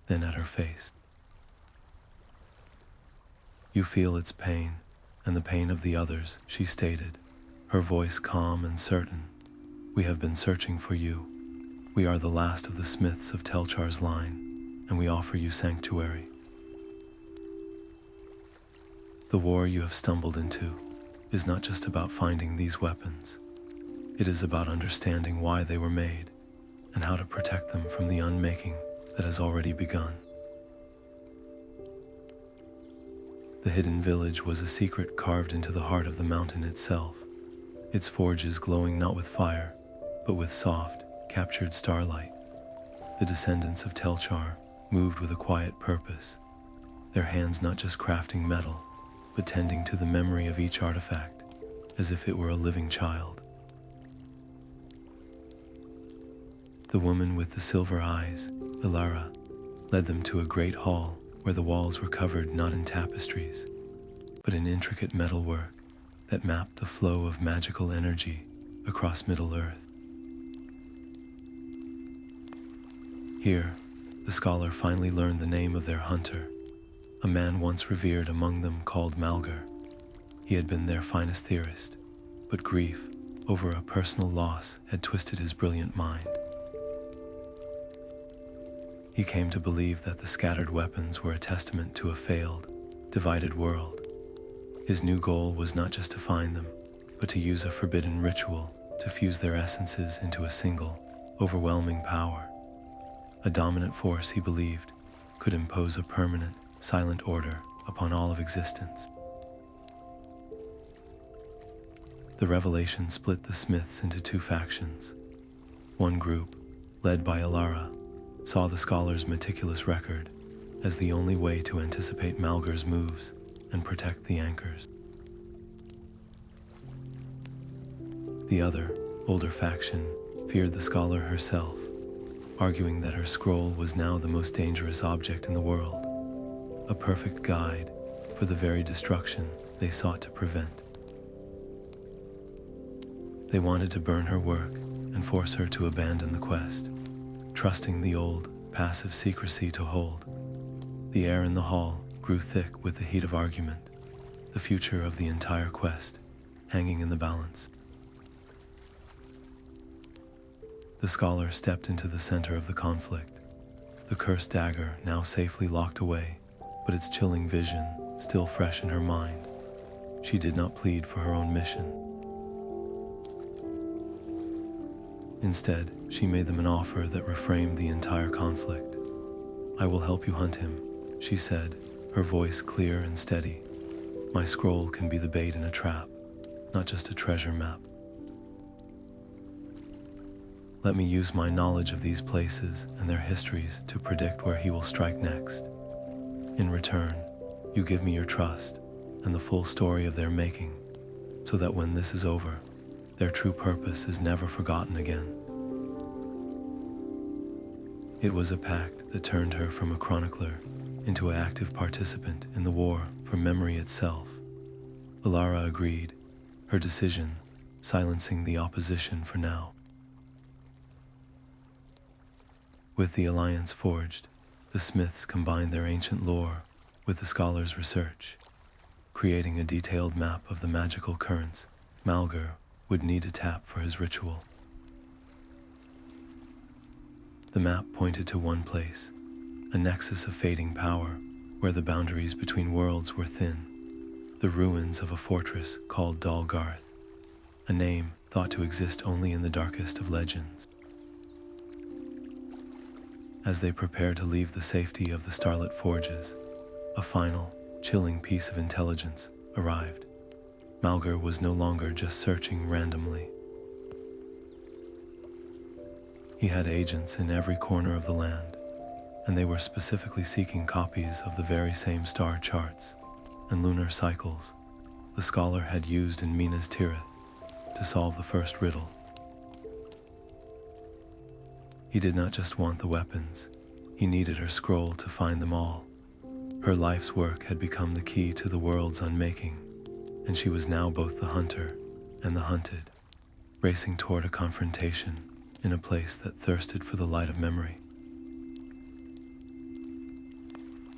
then at her face. "You feel its pain, and the pain of the others," she stated, her voice calm and certain. "We have been searching for you. We are the last of the Smiths of Telchar's line, and we offer you sanctuary. The war you have stumbled into is not just about finding these weapons. It is about understanding why they were made and how to protect them from the unmaking that has already begun." The hidden village was a secret carved into the heart of the mountain itself, its forges glowing not with fire, but with soft, captured starlight. The descendants of Telchar moved with a quiet purpose, their hands not just crafting metal, but tending to the memory of each artifact, as if it were a living child. The woman with the silver eyes, Ilara, led them to a great hall where the walls were covered not in tapestries, but in intricate metalwork that mapped the flow of magical energy across Middle-earth. Here, the scholar finally learned the name of their hunter, a man once revered among them called Malgar. He had been their finest theorist, but grief over a personal loss had twisted his brilliant mind. He came to believe that the scattered weapons were a testament to a failed, divided world. His new goal was not just to find them, but to use a forbidden ritual to fuse their essences into a single, overwhelming power. A dominant force, he believed, could impose a permanent, silent order upon all of existence. The revelation split the Smiths into two factions. One group, led by Ilara, saw the scholar's meticulous record as the only way to anticipate Malgar's moves and protect the anchors. The other, older faction feared the scholar herself, arguing that her scroll was now the most dangerous object in the world, a perfect guide for the very destruction they sought to prevent. They wanted to burn her work and force her to abandon the quest, trusting the old, passive secrecy to hold. The air in the hall grew thick with the heat of argument, the future of the entire quest hanging in the balance. The scholar stepped into the center of the conflict, the cursed dagger now safely locked away, but its chilling vision still fresh in her mind. She did not plead for her own mission. Instead, she made them an offer that reframed the entire conflict. "I will help you hunt him," she said, her voice clear and steady. "My scroll can be the bait in a trap, not just a treasure map. Let me use my knowledge of these places and their histories to predict where he will strike next. In return, you give me your trust and the full story of their making, so that when this is over, their true purpose is never forgotten again." It was a pact that turned her from a chronicler into an active participant in the war for memory itself. Ilara agreed, her decision silencing the opposition for now. With the alliance forged, the Smiths combined their ancient lore with the scholar's research, creating a detailed map of the magical currents Malgar would need to tap for his ritual. The map pointed to one place, a nexus of fading power where the boundaries between worlds were thin, the ruins of a fortress called Dol Guldur, a name thought to exist only in the darkest of legends. As they prepared to leave the safety of the starlit forges, a final, chilling piece of intelligence arrived. Malgar was no longer just searching randomly. He had agents in every corner of the land, and they were specifically seeking copies of the very same star charts and lunar cycles the scholar had used in Minas Tirith to solve the first riddle. He did not just want the weapons, he needed her scroll to find them all. Her life's work had become the key to the world's unmaking, and she was now both the hunter and the hunted, racing toward a confrontation in a place that thirsted for the light of memory.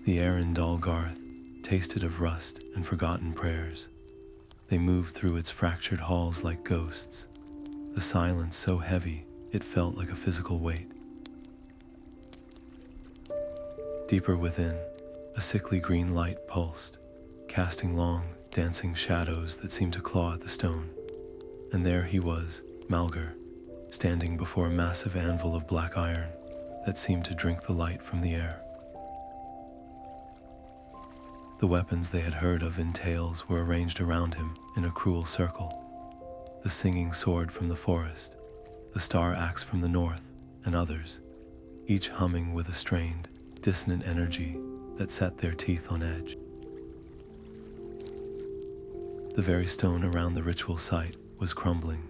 The air in Dol Guldur tasted of rust and forgotten prayers. They moved through its fractured halls like ghosts, the silence so heavy it felt like a physical weight. Deeper within, a sickly green light pulsed, casting long, dancing shadows that seemed to claw at the stone. And there he was, Malgar, standing before a massive anvil of black iron that seemed to drink the light from the air. The weapons they had heard of in tales were arranged around him in a cruel circle. The singing sword from the forest, the star axe from the north, and others, each humming with a strained, dissonant energy that set their teeth on edge. The very stone around the ritual site was crumbling,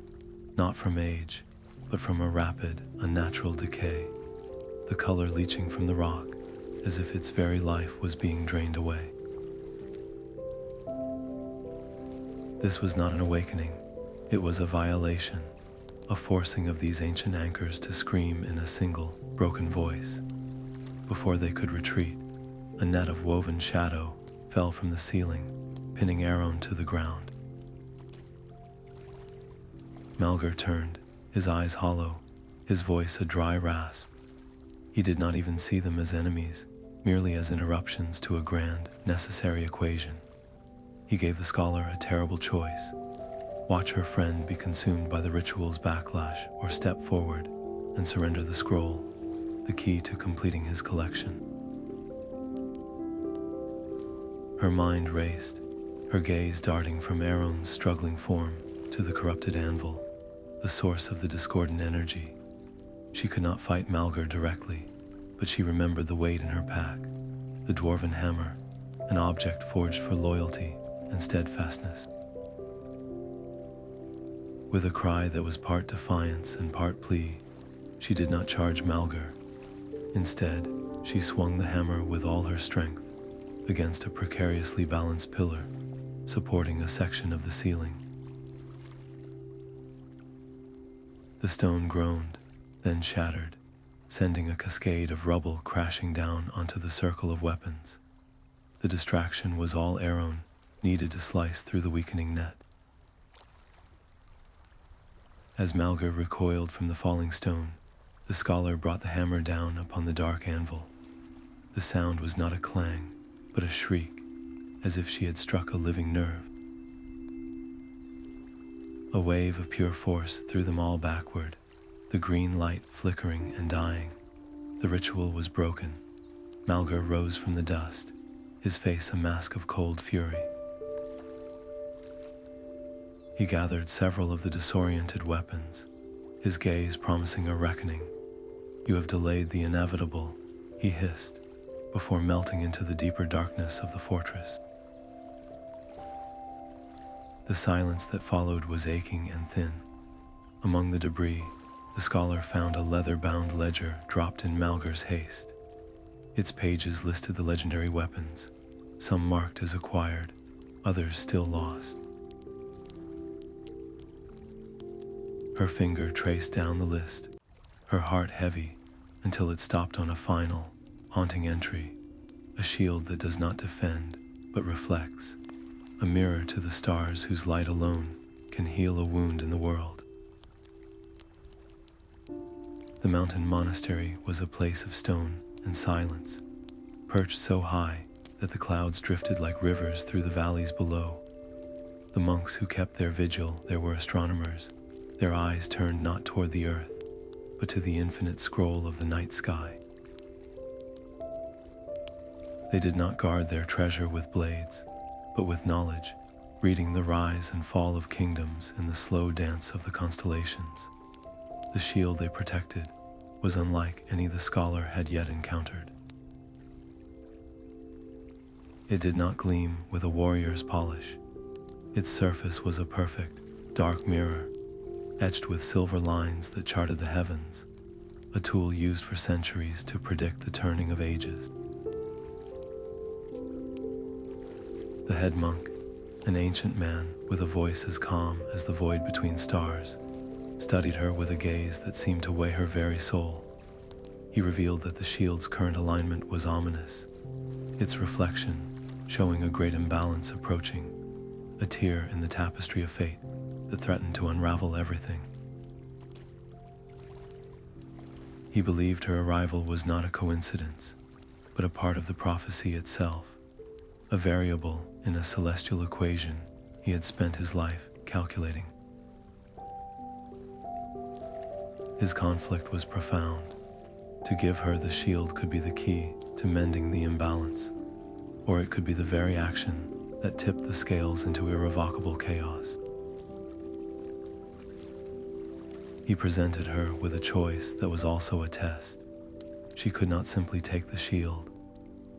not from age, but from a rapid, unnatural decay, the color leaching from the rock as if its very life was being drained away. This was not an awakening, it was a violation, a forcing of these ancient anchors to scream in a single, broken voice. Before they could retreat, a net of woven shadow fell from the ceiling, pinning Aaron to the ground. Malgar turned, his eyes hollow, his voice a dry rasp. He did not even see them as enemies, merely as interruptions to a grand, necessary equation. He gave the scholar a terrible choice: watch her friend be consumed by the ritual's backlash, or step forward and surrender the scroll, the key to completing his collection. Her mind raced, her gaze darting from Aaron's struggling form to the corrupted anvil, the source of the discordant energy. She could not fight Malgar directly, but she remembered the weight in her pack, the Dwarven hammer, an object forged for loyalty and steadfastness. With a cry that was part defiance and part plea, she did not charge Malgar. Instead, she swung the hammer with all her strength against a precariously balanced pillar, supporting a section of the ceiling. The stone groaned, then shattered, sending a cascade of rubble crashing down onto the circle of weapons. The distraction was all Aaron needed to slice through the weakening net. As Malgar recoiled from the falling stone, the scholar brought the hammer down upon the dark anvil. The sound was not a clang, but a shriek, as if she had struck a living nerve. A wave of pure force threw them all backward, the green light flickering and dying. The ritual was broken. Malgar rose from the dust, his face a mask of cold fury. He gathered several of the disoriented weapons, his gaze promising a reckoning. "You have delayed the inevitable," he hissed, before melting into the deeper darkness of the fortress. The silence that followed was aching and thin. Among the debris, the scholar found a leather-bound ledger dropped in Malgar's haste. Its pages listed the legendary weapons, some marked as acquired, others still lost. Her finger traced down the list, her heart heavy, until it stopped on a final, haunting entry: a shield that does not defend, but reflects, a mirror to the stars whose light alone can heal a wound in the world. The mountain monastery was a place of stone and silence, perched so high that the clouds drifted like rivers through the valleys below. The monks who kept their vigil there were astronomers, their eyes turned not toward the earth, but to the infinite scroll of the night sky. They did not guard their treasure with blades, but with knowledge, reading the rise and fall of kingdoms in the slow dance of the constellations. The shield they protected was unlike any the scholar had yet encountered. It did not gleam with a warrior's polish. Its surface was a perfect, dark mirror, etched with silver lines that charted the heavens, a tool used for centuries to predict the turning of ages. The head monk, an ancient man with a voice as calm as the void between stars, studied her with a gaze that seemed to weigh her very soul. He revealed that the shield's current alignment was ominous, its reflection showing a great imbalance approaching, a tear in the tapestry of fate that threatened to unravel everything. He believed her arrival was not a coincidence, but a part of the prophecy itself, a variable in a celestial equation he had spent his life calculating. His conflict was profound. To give her the shield could be the key to mending the imbalance, or it could be the very action that tipped the scales into irrevocable chaos. He presented her with a choice that was also a test. She could not simply take the shield.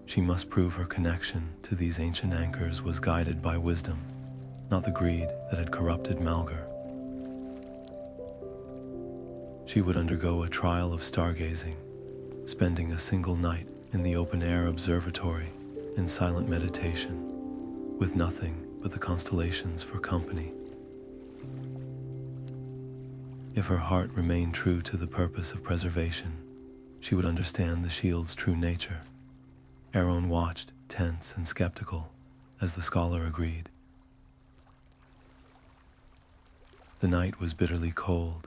She must prove her connection to these ancient anchors was guided by wisdom, not the greed that had corrupted Malgar. She would undergo a trial of stargazing, spending a single night in the open-air observatory in silent meditation, with nothing but the constellations for company. If her heart remained true to the purpose of preservation, she would understand the shield's true nature. Aaron watched, tense and skeptical, as the scholar agreed. The night was bitterly cold,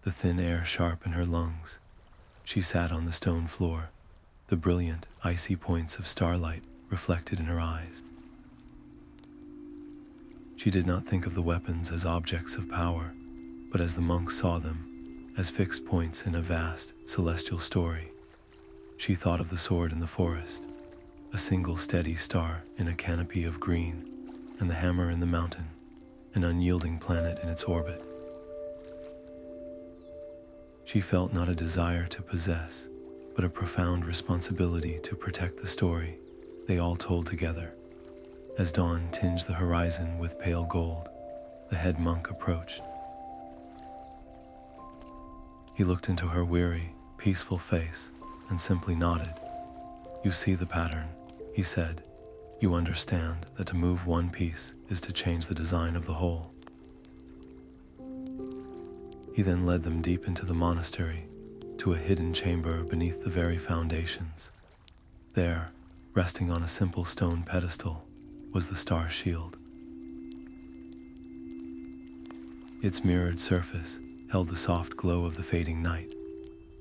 the thin air sharp in her lungs. She sat on the stone floor, the brilliant, icy points of starlight reflected in her eyes. She did not think of the weapons as objects of power, but as the monks saw them, as fixed points in a vast, celestial story. She thought of the sword in the forest, a single steady star in a canopy of green, and the hammer in the mountain, an unyielding planet in its orbit. She felt not a desire to possess, but a profound responsibility to protect the story they all told together. As dawn tinged the horizon with pale gold, the head monk approached. He looked into her weary, peaceful face and simply nodded. "You see the pattern," he said. "You understand that to move one piece is to change the design of the whole." He then led them deep into the monastery, to a hidden chamber beneath the very foundations. There, resting on a simple stone pedestal, was the star shield. Its mirrored surface held the soft glow of the fading night,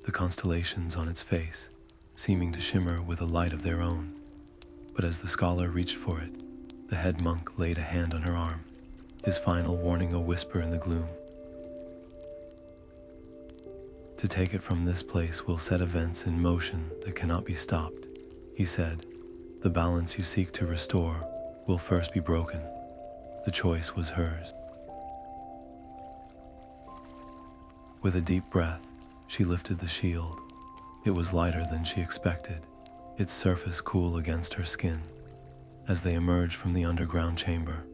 the constellations on its face seeming to shimmer with a light of their own. But as the scholar reached for it, the head monk laid a hand on her arm, his final warning a whisper in the gloom. "To take it from this place will set events in motion that cannot be stopped," he said. "The balance you seek to restore will first be broken." The choice was hers. With a deep breath, she lifted the shield. It was lighter than she expected, its surface cool against her skin. As they emerged from the underground chamber,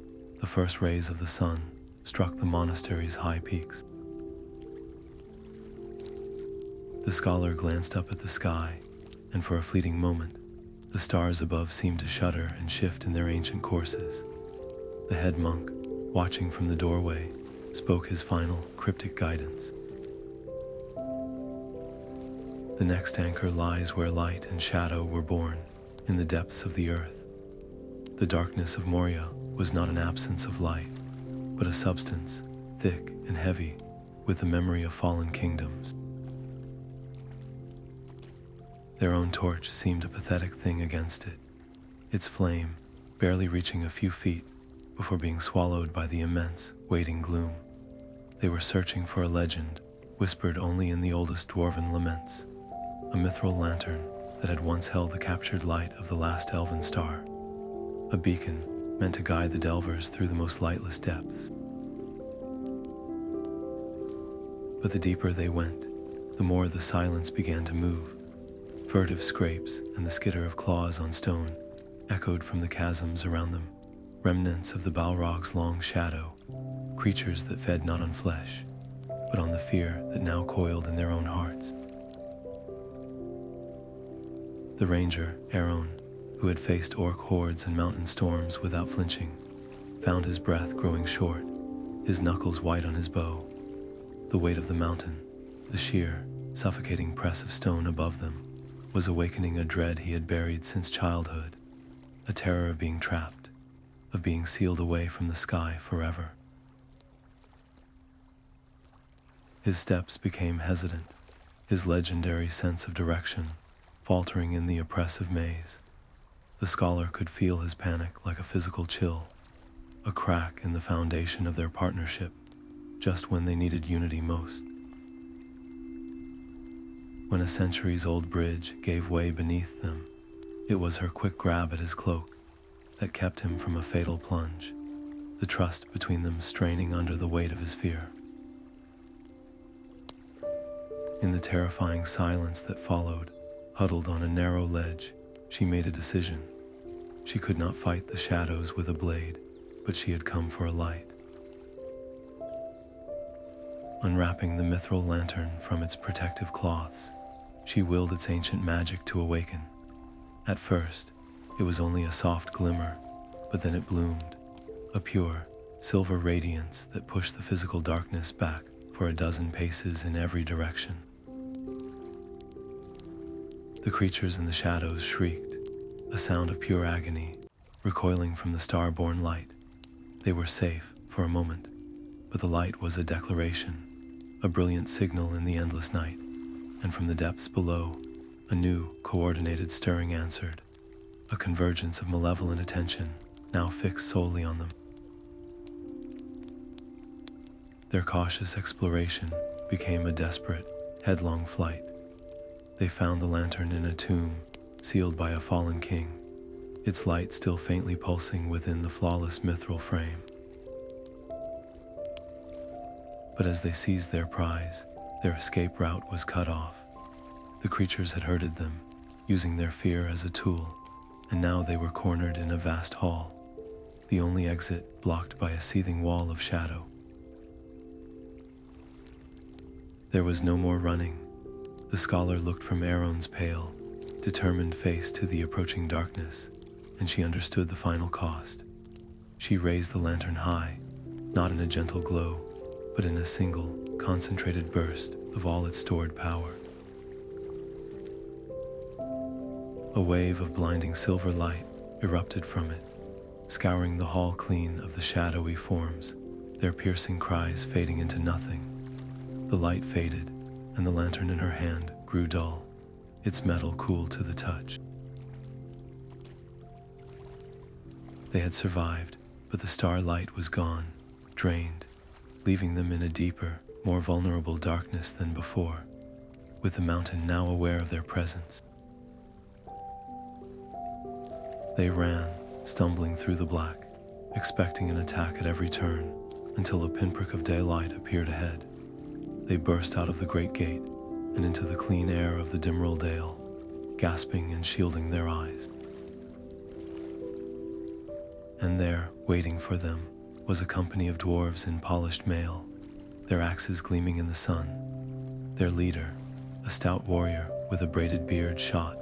the first rays of the sun struck the monastery's high peaks. The scholar glanced up at the sky, and for a fleeting moment, the stars above seemed to shudder and shift in their ancient courses. The head monk, watching from the doorway, spoke his final, cryptic guidance. "The next anchor lies where light and shadow were born, in the depths of the earth. The darkness of Moria was not an absence of light, but a substance, thick and heavy, with the memory of fallen kingdoms. Their own torch seemed a pathetic thing against it, its flame barely reaching a few feet before being swallowed by the immense, waiting gloom. They were searching for a legend, whispered only in the oldest Dwarven laments, a mithril lantern that had once held the captured light of the last elven star, a beacon meant to guide the delvers through the most lightless depths. But the deeper they went, the more the silence began to move. Furtive scrapes and the skitter of claws on stone echoed from the chasms around them, remnants of the Balrog's long shadow, creatures that fed not on flesh, but on the fear that now coiled in their own hearts. The ranger, Aeron, who had faced orc hordes and mountain storms without flinching, found his breath growing short, his knuckles white on his bow. The weight of the mountain, the sheer, suffocating press of stone above them, was awakening a dread he had buried since childhood, a terror of being trapped, of being sealed away from the sky forever. His steps became hesitant, his legendary sense of direction faltering in the oppressive maze. The scholar could feel his panic like a physical chill, a crack in the foundation of their partnership, just when they needed unity most. When a centuries-old bridge gave way beneath them, it was her quick grab at his cloak that kept him from a fatal plunge, the trust between them straining under the weight of his fear. In the terrifying silence that followed, huddled on a narrow ledge, she made a decision. She could not fight the shadows with a blade, but she had come for a light. Unwrapping the mithril lantern from its protective cloths, she willed its ancient magic to awaken. At first, it was only a soft glimmer, but then it bloomed, a pure, silver radiance that pushed the physical darkness back for a dozen paces in every direction. The creatures in the shadows shrieked, a sound of pure agony, recoiling from the star-born light. They were safe for a moment, but the light was a declaration, a brilliant signal in the endless night, and from the depths below, a new, coordinated stirring answered, a convergence of malevolent attention, now fixed solely on them. Their cautious exploration became a desperate, headlong flight. They found the lantern in a tomb, sealed by a fallen king, its light still faintly pulsing within the flawless mithril frame. But as they seized their prize, their escape route was cut off. The creatures had herded them, using their fear as a tool, and now they were cornered in a vast hall, the only exit blocked by a seething wall of shadow. There was no more running. The scholar looked from Aeron's pale, determined face to the approaching darkness, and she understood the final cost. She raised the lantern high, not in a gentle glow, but in a single, concentrated burst of all its stored power. A wave of blinding silver light erupted from it, scouring the hall clean of the shadowy forms, their piercing cries fading into nothing. The light faded, and the lantern in her hand grew dull, its metal cool to the touch. They had survived, but the starlight was gone, drained, leaving them in a deeper, more vulnerable darkness than before, with the mountain now aware of their presence. They ran, stumbling through the black, expecting an attack at every turn, until a pinprick of daylight appeared ahead. They burst out of the great gate and into the clean air of the Dimmeril Dale, gasping and shielding their eyes. And there, waiting for them, was a company of dwarves in polished mail, their axes gleaming in the sun. Their leader, a stout warrior with a braided beard shot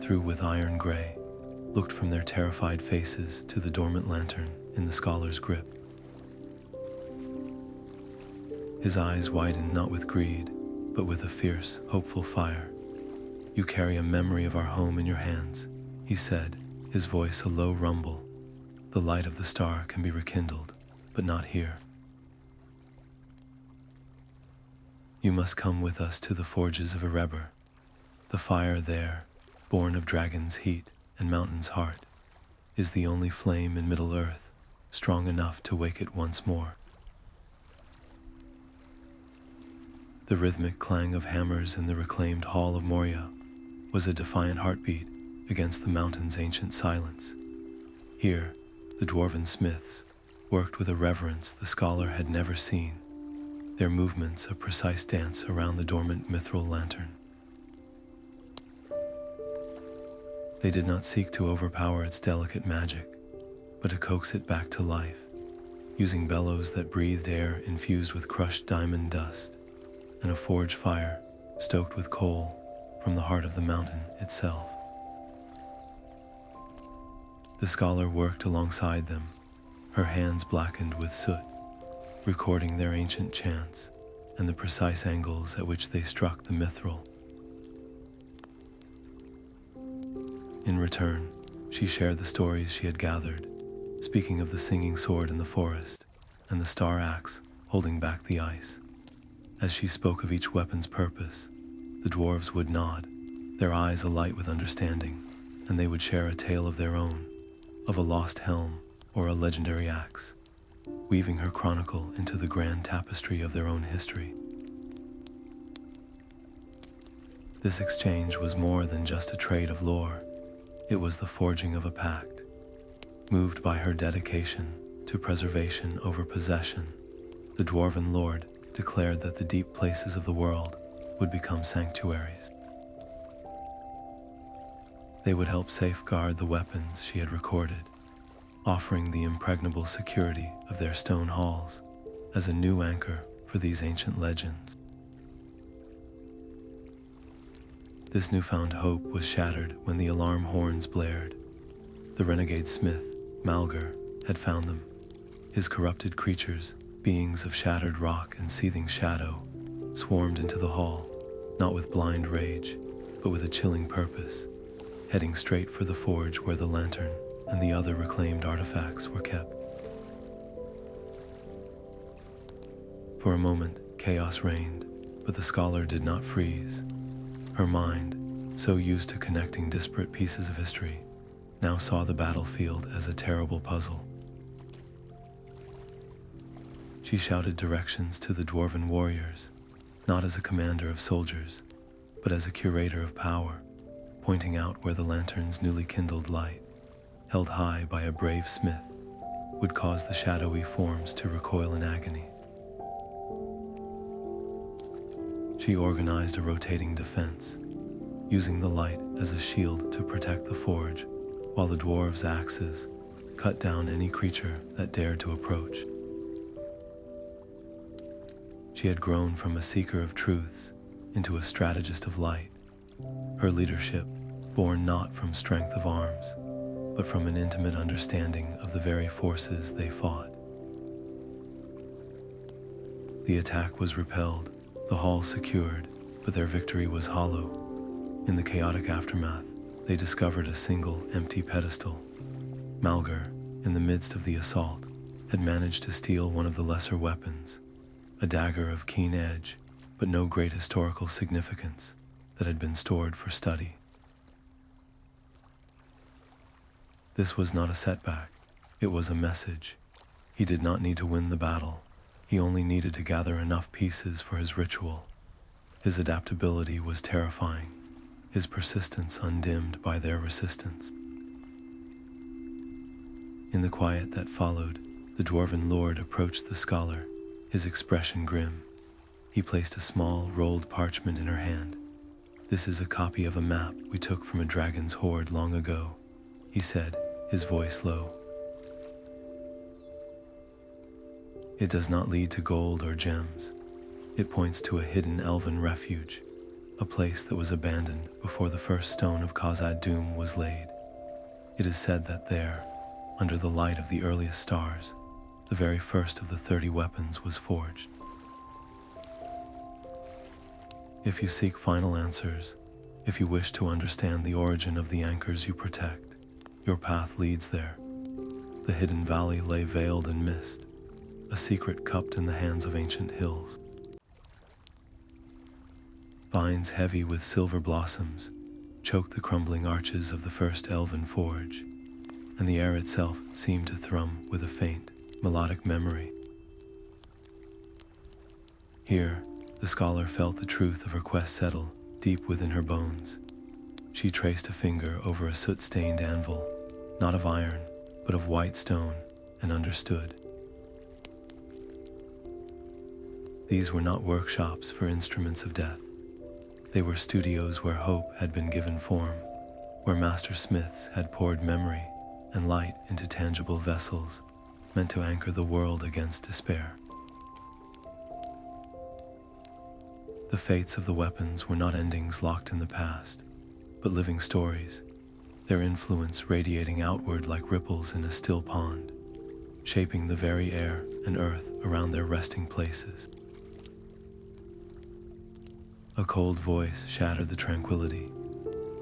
through with iron gray, looked from their terrified faces to the dormant lantern in the scholar's grip. His eyes widened not with greed, but with a fierce, hopeful fire. "You carry a memory of our home in your hands," he said, his voice a low rumble. "The light of the star can be rekindled, but not here. You must come with us to the Forges of Erebor. The fire there, born of dragon's heat and mountain's heart, is the only flame in Middle-earth strong enough to wake it once more." The rhythmic clang of hammers in the reclaimed Hall of Moria was a defiant heartbeat against the mountain's ancient silence. Here, the Dwarven smiths worked with a reverence the scholar had never seen, their movements a precise dance around the dormant mithril lantern. They did not seek to overpower its delicate magic, but to coax it back to life, using bellows that breathed air infused with crushed diamond dust, and a forge fire stoked with coal from the heart of the mountain itself. The scholar worked alongside them, her hands blackened with soot, recording their ancient chants and the precise angles at which they struck the mithril. In return, she shared the stories she had gathered, speaking of the singing sword in the forest and the star axe holding back the ice. As she spoke of each weapon's purpose, the dwarves would nod, their eyes alight with understanding, and they would share a tale of their own, of a lost helm or a legendary axe, weaving her chronicle into the grand tapestry of their own history. This exchange was more than just a trade of lore. It was the forging of a pact. Moved by her dedication to preservation over possession, the Dwarven Lord declared that the deep places of the world would become sanctuaries. They would help safeguard the weapons she had recorded, offering the impregnable security of their stone halls as a new anchor for these ancient legends. This newfound hope was shattered when the alarm horns blared. The renegade smith, Malgar, had found them. His corrupted creatures, beings of shattered rock and seething shadow, swarmed into the hall, not with blind rage, but with a chilling purpose, heading straight for the forge where the lantern and the other reclaimed artifacts were kept. For a moment, chaos reigned, but the scholar did not freeze. Her mind, so used to connecting disparate pieces of history, now saw the battlefield as a terrible puzzle. She shouted directions to the Dwarven warriors, not as a commander of soldiers, but as a curator of power, pointing out where the lantern's newly kindled light, held high by a brave smith, would cause the shadowy forms to recoil in agony. She organized a rotating defense, using the light as a shield to protect the forge, while the dwarves' axes cut down any creature that dared to approach. She had grown from a seeker of truths into a strategist of light, her leadership born not from strength of arms, but from an intimate understanding of the very forces they fought. The attack was repelled, the hall secured, but their victory was hollow. In the chaotic aftermath, they discovered a single empty pedestal. Malgar, in the midst of the assault, had managed to steal one of the lesser weapons, a dagger of keen edge, but no great historical significance, that had been stored for study. This was not a setback, it was a message. He did not need to win the battle, he only needed to gather enough pieces for his ritual. His adaptability was terrifying, his persistence undimmed by their resistance. In the quiet that followed, the Dwarven Lord approached the scholar, his expression grim. He placed a small, rolled parchment in her hand. "This is a copy of a map we took from a dragon's hoard long ago," he said, his voice low. "It does not lead to gold or gems. It points to a hidden elven refuge, a place that was abandoned before the first stone of Khazad-dûm was laid. It is said that there, under the light of the earliest stars, the very first of the 30 weapons was forged. If you seek final answers, if you wish to understand the origin of the anchors you protect, your path leads there." The hidden valley lay veiled in mist, a secret cupped in the hands of ancient hills. Vines heavy with silver blossoms choked the crumbling arches of the first elven forge, and the air itself seemed to thrum with a faint, melodic memory. Here, the scholar felt the truth of her quest settle deep within her bones. She traced a finger over a soot-stained anvil, not of iron, but of white stone, and understood. These were not workshops for instruments of death. They were studios where hope had been given form, where master smiths had poured memory and light into tangible vessels meant to anchor the world against despair. The fates of the weapons were not endings locked in the past, but living stories, their influence radiating outward like ripples in a still pond, shaping the very air and earth around their resting places. A cold voice shattered the tranquility.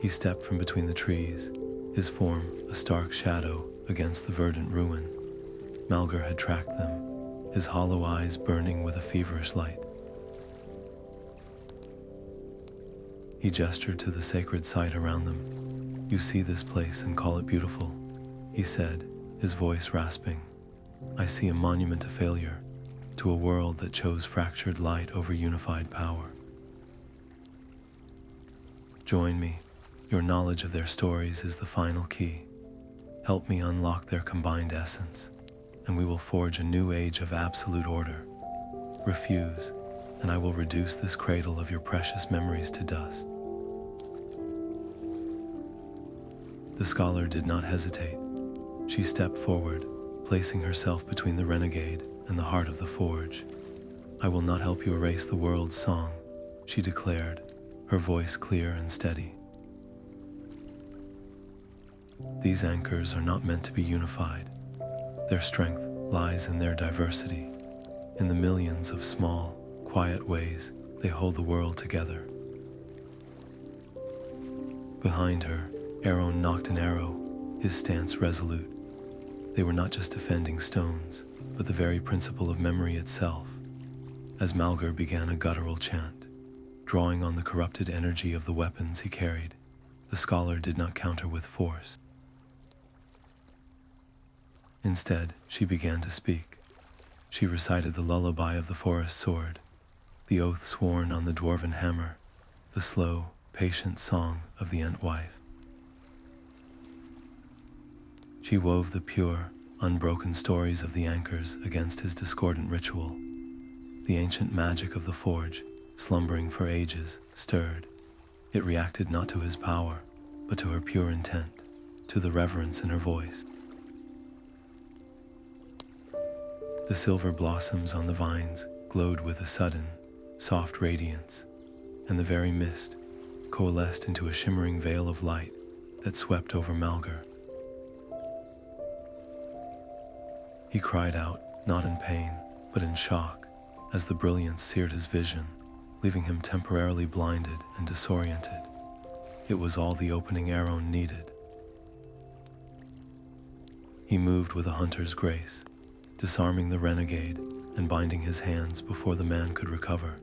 He stepped from between the trees, his form a stark shadow against the verdant ruin. Malgar had tracked them, his hollow eyes burning with a feverish light. He gestured to the sacred site around them. "You see this place and call it beautiful," he said, his voice rasping. "I see a monument to failure, to a world that chose fractured light over unified power. Join me. Your knowledge of their stories is the final key. Help me unlock their combined essence, and we will forge a new age of absolute order. Refuse, and I will reduce this cradle of your precious memories to dust." The scholar did not hesitate. She stepped forward, placing herself between the renegade and the heart of the forge. "I will not help you erase the world's song," she declared, her voice clear and steady. "These anchors are not meant to be unified. Their strength lies in their diversity, in the millions of small, quiet ways they hold the world together." Behind her, Aron knocked an arrow, his stance resolute. They were not just defending stones, but the very principle of memory itself. As Malgar began a guttural chant, drawing on the corrupted energy of the weapons he carried, the scholar did not counter with force. Instead, she began to speak. She recited the lullaby of the forest sword, the oath sworn on the Dwarven hammer, the slow, patient song of the Entwife. She wove the pure, unbroken stories of the anchors against his discordant ritual. The ancient magic of the forge, slumbering for ages, stirred. It reacted not to his power, but to her pure intent, to the reverence in her voice. The silver blossoms on the vines glowed with a sudden, soft radiance, and the very mist coalesced into a shimmering veil of light that swept over Malgar. He cried out, not in pain, but in shock, as the brilliance seared his vision, leaving him temporarily blinded and disoriented. It was all the opening Aron needed. He moved with a hunter's grace, disarming the renegade and binding his hands before the man could recover.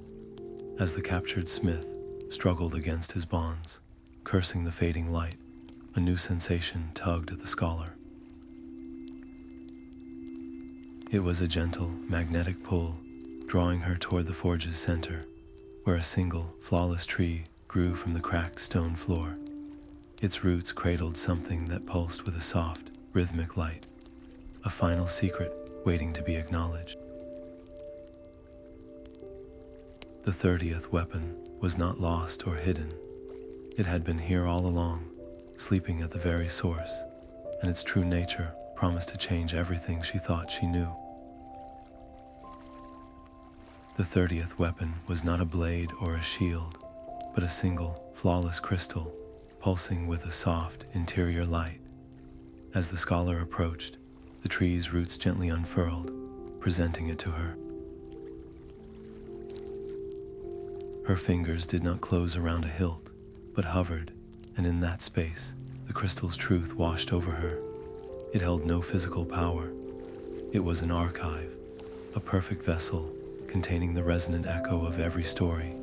As the captured smith struggled against his bonds, cursing the fading light, a new sensation tugged at the scholar. It was a gentle, magnetic pull, drawing her toward the forge's center, where a single, flawless tree grew from the cracked stone floor. Its roots cradled something that pulsed with a soft, rhythmic light, a final secret waiting to be acknowledged. The 30th weapon was not lost or hidden. It had been here all along, sleeping at the very source, and its true nature promised to change everything she thought she knew. The 30th weapon was not a blade or a shield, but a single, flawless crystal, pulsing with a soft, interior light. As the scholar approached, the tree's roots gently unfurled, presenting it to her. Her fingers did not close around a hilt, but hovered, and in that space, the crystal's truth washed over her. It held no physical power. It was an archive, a perfect vessel containing the resonant echo of every story,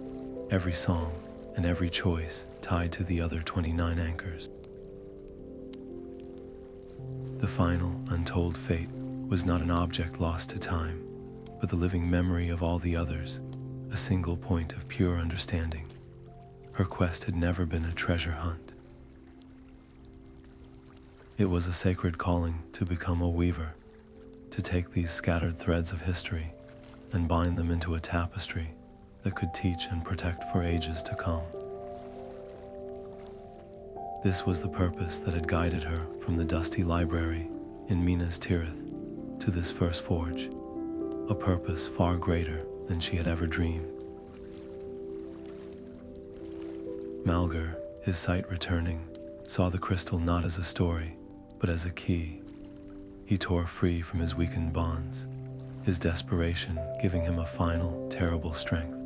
every song, and every choice tied to the other 29 anchors. The final, untold fate was not an object lost to time, but the living memory of all the others, a single point of pure understanding. Her quest had never been a treasure hunt. It was a sacred calling to become a weaver, to take these scattered threads of history and bind them into a tapestry that could teach and protect for ages to come. This was the purpose that had guided her from the dusty library in Minas Tirith to this first forge, a purpose far greater than she had ever dreamed. Malgar, his sight returning, saw the crystal not as a story, but as a key. He tore free from his weakened bonds, his desperation giving him a final, terrible strength.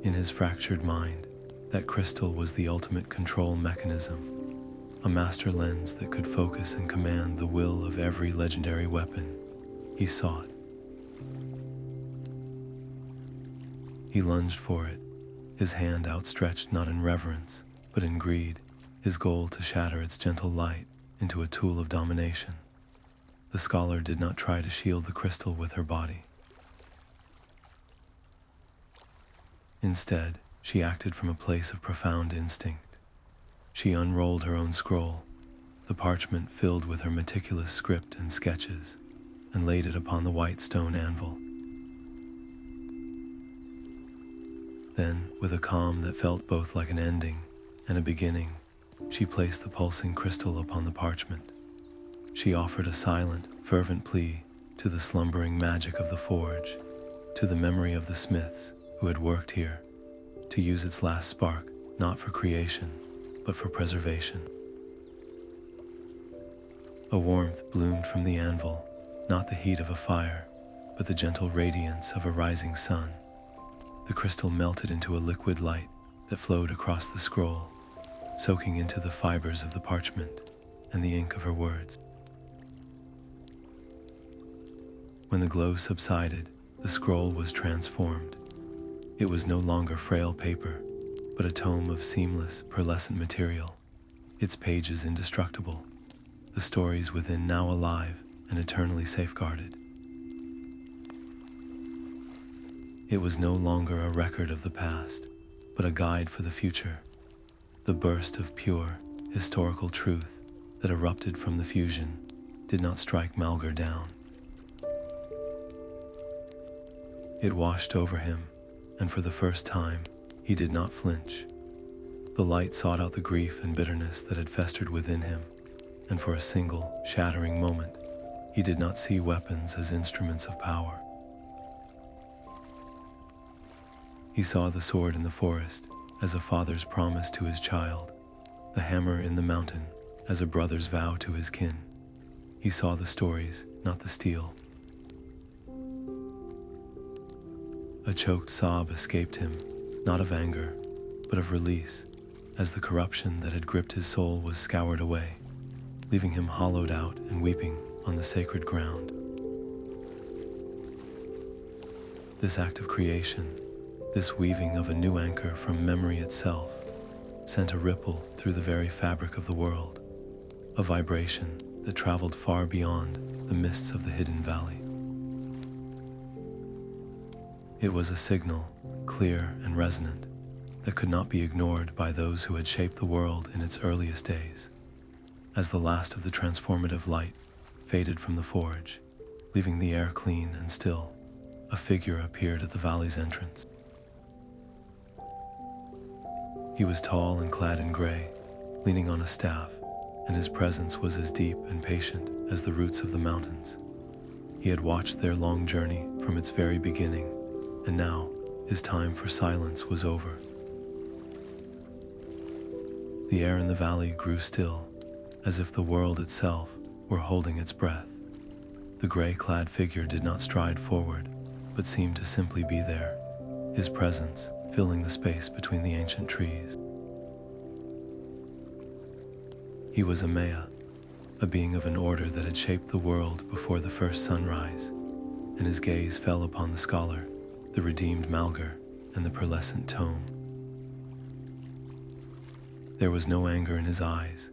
In his fractured mind, that crystal was the ultimate control mechanism, a master lens that could focus and command the will of every legendary weapon he sought. He lunged for it, his hand outstretched not in reverence, but in greed, his goal to shatter its gentle light into a tool of domination. The scholar did not try to shield the crystal with her body. Instead, she acted from a place of profound instinct. She unrolled her own scroll, the parchment filled with her meticulous script and sketches, and laid it upon the white stone anvil. Then, with a calm that felt both like an ending and a beginning, she placed the pulsing crystal upon the parchment. She offered a silent, fervent plea to the slumbering magic of the forge, to the memory of the smiths who had worked here, to use its last spark not for creation, but for preservation. A warmth bloomed from the anvil, not the heat of a fire, but the gentle radiance of a rising sun. The crystal melted into a liquid light that flowed across the scroll, soaking into the fibers of the parchment and the ink of her words. When the glow subsided, the scroll was transformed. It was no longer frail paper, but a tome of seamless, pearlescent material, its pages indestructible, the stories within now alive and eternally safeguarded. It was no longer a record of the past, but a guide for the future, the burst of pure, historical truth that erupted from the fusion did not strike Malgar down. It washed over him, and for the first time, he did not flinch. The light sought out the grief and bitterness that had festered within him, and for a single, shattering moment, he did not see weapons as instruments of power. He saw the sword in the forest as a father's promise to his child, the hammer in the mountain as a brother's vow to his kin. He saw the stories, not the steel. A choked sob escaped him, not of anger, but of release, as the corruption that had gripped his soul was scoured away, leaving him hollowed out and weeping on the sacred ground. This act of creation, this weaving of a new anchor from memory itself, sent a ripple through the very fabric of the world, a vibration that traveled far beyond the mists of the hidden valley. It was a signal, clear and resonant, that could not be ignored by those who had shaped the world in its earliest days. As the last of the transformative light faded from the forge, leaving the air clean and still, a figure appeared at the valley's entrance. He was tall and clad in gray, leaning on a staff, and his presence was as deep and patient as the roots of the mountains. He had watched their long journey from its very beginning, and now his time for silence was over. The air in the valley grew still, as if the world itself were holding its breath. The gray-clad figure did not stride forward, but seemed to simply be there, his presence filling the space between the ancient trees. He was a Maya, a being of an order that had shaped the world before the first sunrise, and his gaze fell upon the scholar, the redeemed Malgar, and the Perlessent tome. There was no anger in his eyes,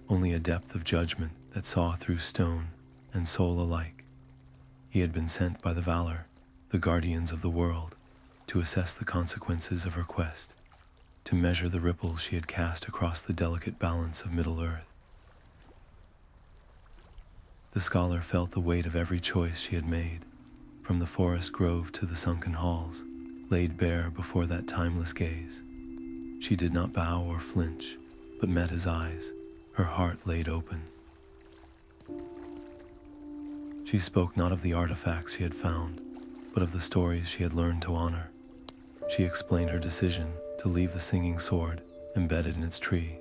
only a depth of judgment that saw through stone and soul alike. He had been sent by the Valor, the guardians of the world, to assess the consequences of her quest. to measure the ripples she had cast across the delicate balance of Middle-earth. The scholar felt the weight of every choice she had made, from the forest grove to the sunken halls, laid bare before that timeless gaze. She did not bow or flinch, but met his eyes, her heart laid open. She spoke not of the artifacts she had found, but of the stories she had learned to honor. She explained her decision to leave the singing sword embedded in its tree,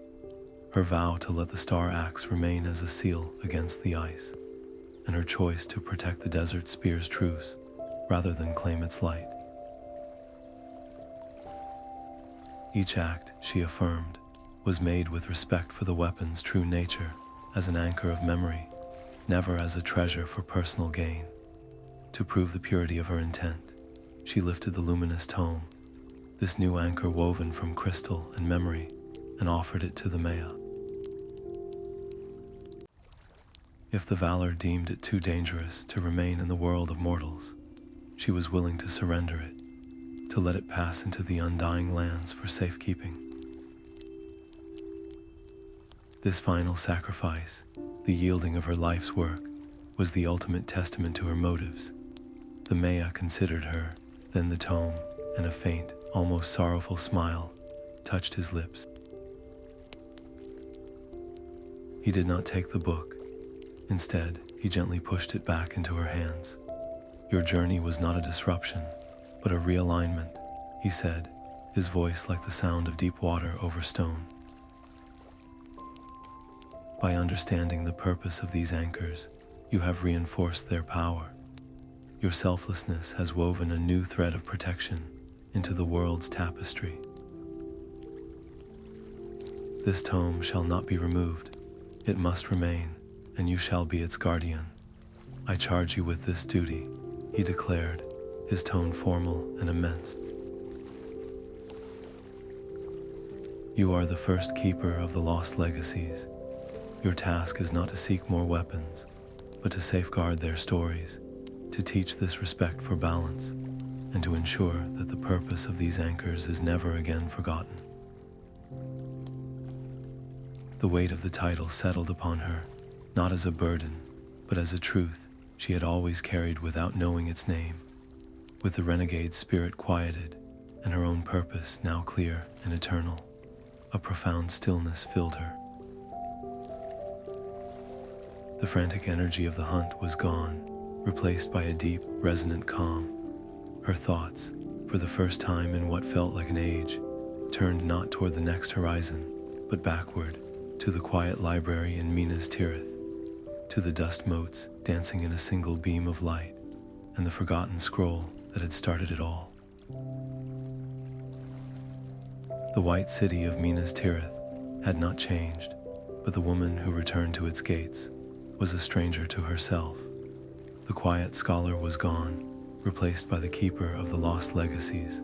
her vow to let the star axe remain as a seal against the ice, and her choice to protect the desert spear's truce rather than claim its light. Each act, she affirmed, was made with respect for the weapon's true nature, as an anchor of memory, never as a treasure for personal gain. To prove the purity of her intent, she lifted the luminous tome, this new anchor woven from crystal and memory, and offered it to the Maya. If the Valor deemed it too dangerous to remain in the world of mortals, she was willing to surrender it, to let it pass into the undying lands for safekeeping. This final sacrifice, the yielding of her life's work, was the ultimate testament to her motives. The Maya considered her, then the tome, and a faint, almost sorrowful smile touched his lips. He did not take the book. Instead, he gently pushed it back into her hands. "Your journey was not a disruption, but a realignment," he said, his voice like the sound of deep water over stone. "By understanding the purpose of these anchors, you have reinforced their power. Your selflessness has woven a new thread of protection into the world's tapestry. This tome shall not be removed. It must remain, and you shall be its guardian. I charge you with this duty," he declared, his tone formal and immense. "You are the first keeper of the lost legacies. Your task is not to seek more weapons, but to safeguard their stories, to teach this respect for balance, and to ensure that the purpose of these anchors is never again forgotten." The weight of the title settled upon her, not as a burden, but as a truth she had always carried without knowing its name. With the Renegade's spirit quieted, and her own purpose now clear and eternal, a profound stillness filled her. The frantic energy of the hunt was gone, replaced by a deep, resonant calm. Her thoughts, for the first time in what felt like an age, turned not toward the next horizon, but backward, to the quiet library in Minas Tirith, to the dust motes dancing in a single beam of light, and the forgotten scroll that had started it all. The white city of Minas Tirith had not changed, but the woman who returned to its gates was a stranger to herself. The quiet scholar was gone, replaced by the keeper of the lost legacies,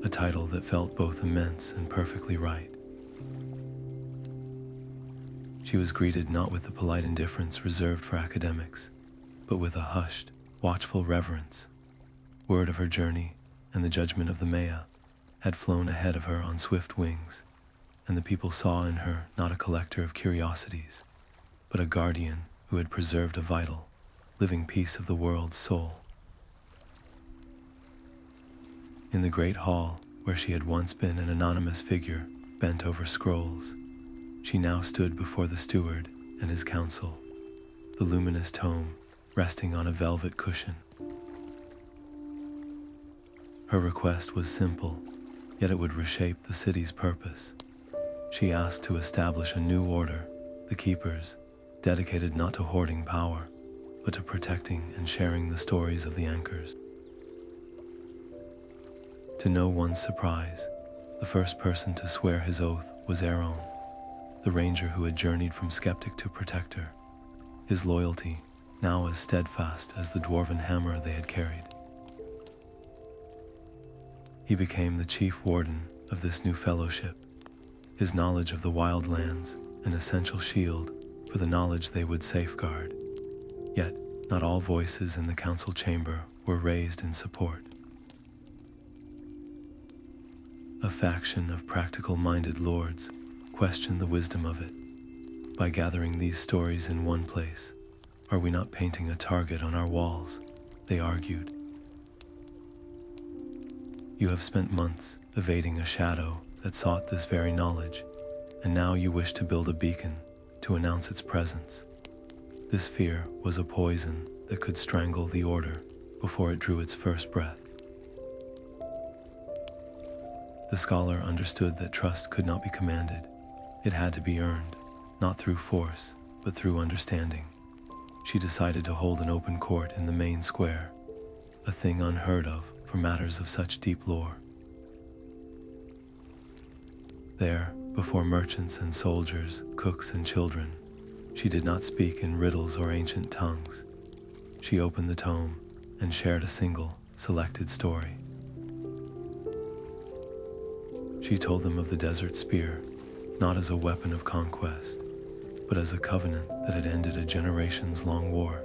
a title that felt both immense and perfectly right. She was greeted not with the polite indifference reserved for academics, but with a hushed, watchful reverence. Word of her journey and the judgment of the Maya had flown ahead of her on swift wings, and the people saw in her not a collector of curiosities, but a guardian who had preserved a vital, living piece of the world's soul. In the great hall, where she had once been an anonymous figure bent over scrolls, she now stood before the steward and his council, the luminous tome resting on a velvet cushion. Her request was simple, yet it would reshape the city's purpose. She asked to establish a new order, the Keepers, dedicated not to hoarding power, but to protecting and sharing the stories of the anchors. To no one's surprise, the first person to swear his oath was Aaron, the ranger who had journeyed from skeptic to protector, his loyalty now as steadfast as the dwarven hammer they had carried. He became the chief warden of this new fellowship, his knowledge of the wild lands an essential shield for the knowledge they would safeguard. Yet, not all voices in the council chamber were raised in support. A faction of practical-minded lords questioned the wisdom of it. By gathering these stories in one place, are we not painting a target on our walls? They argued. You have spent months evading a shadow that sought this very knowledge, and now you wish to build a beacon to announce its presence. This fear was a poison that could strangle the order before it drew its first breath. The scholar understood that trust could not be commanded. It had to be earned, not through force, but through understanding. She decided to hold an open court in the main square, a thing unheard of for matters of such deep lore. There, before merchants and soldiers, cooks and children, she did not speak in riddles or ancient tongues. She opened the tome and shared a single, selected story. She told them of the desert spear, not as a weapon of conquest, but as a covenant that had ended a generations-long war,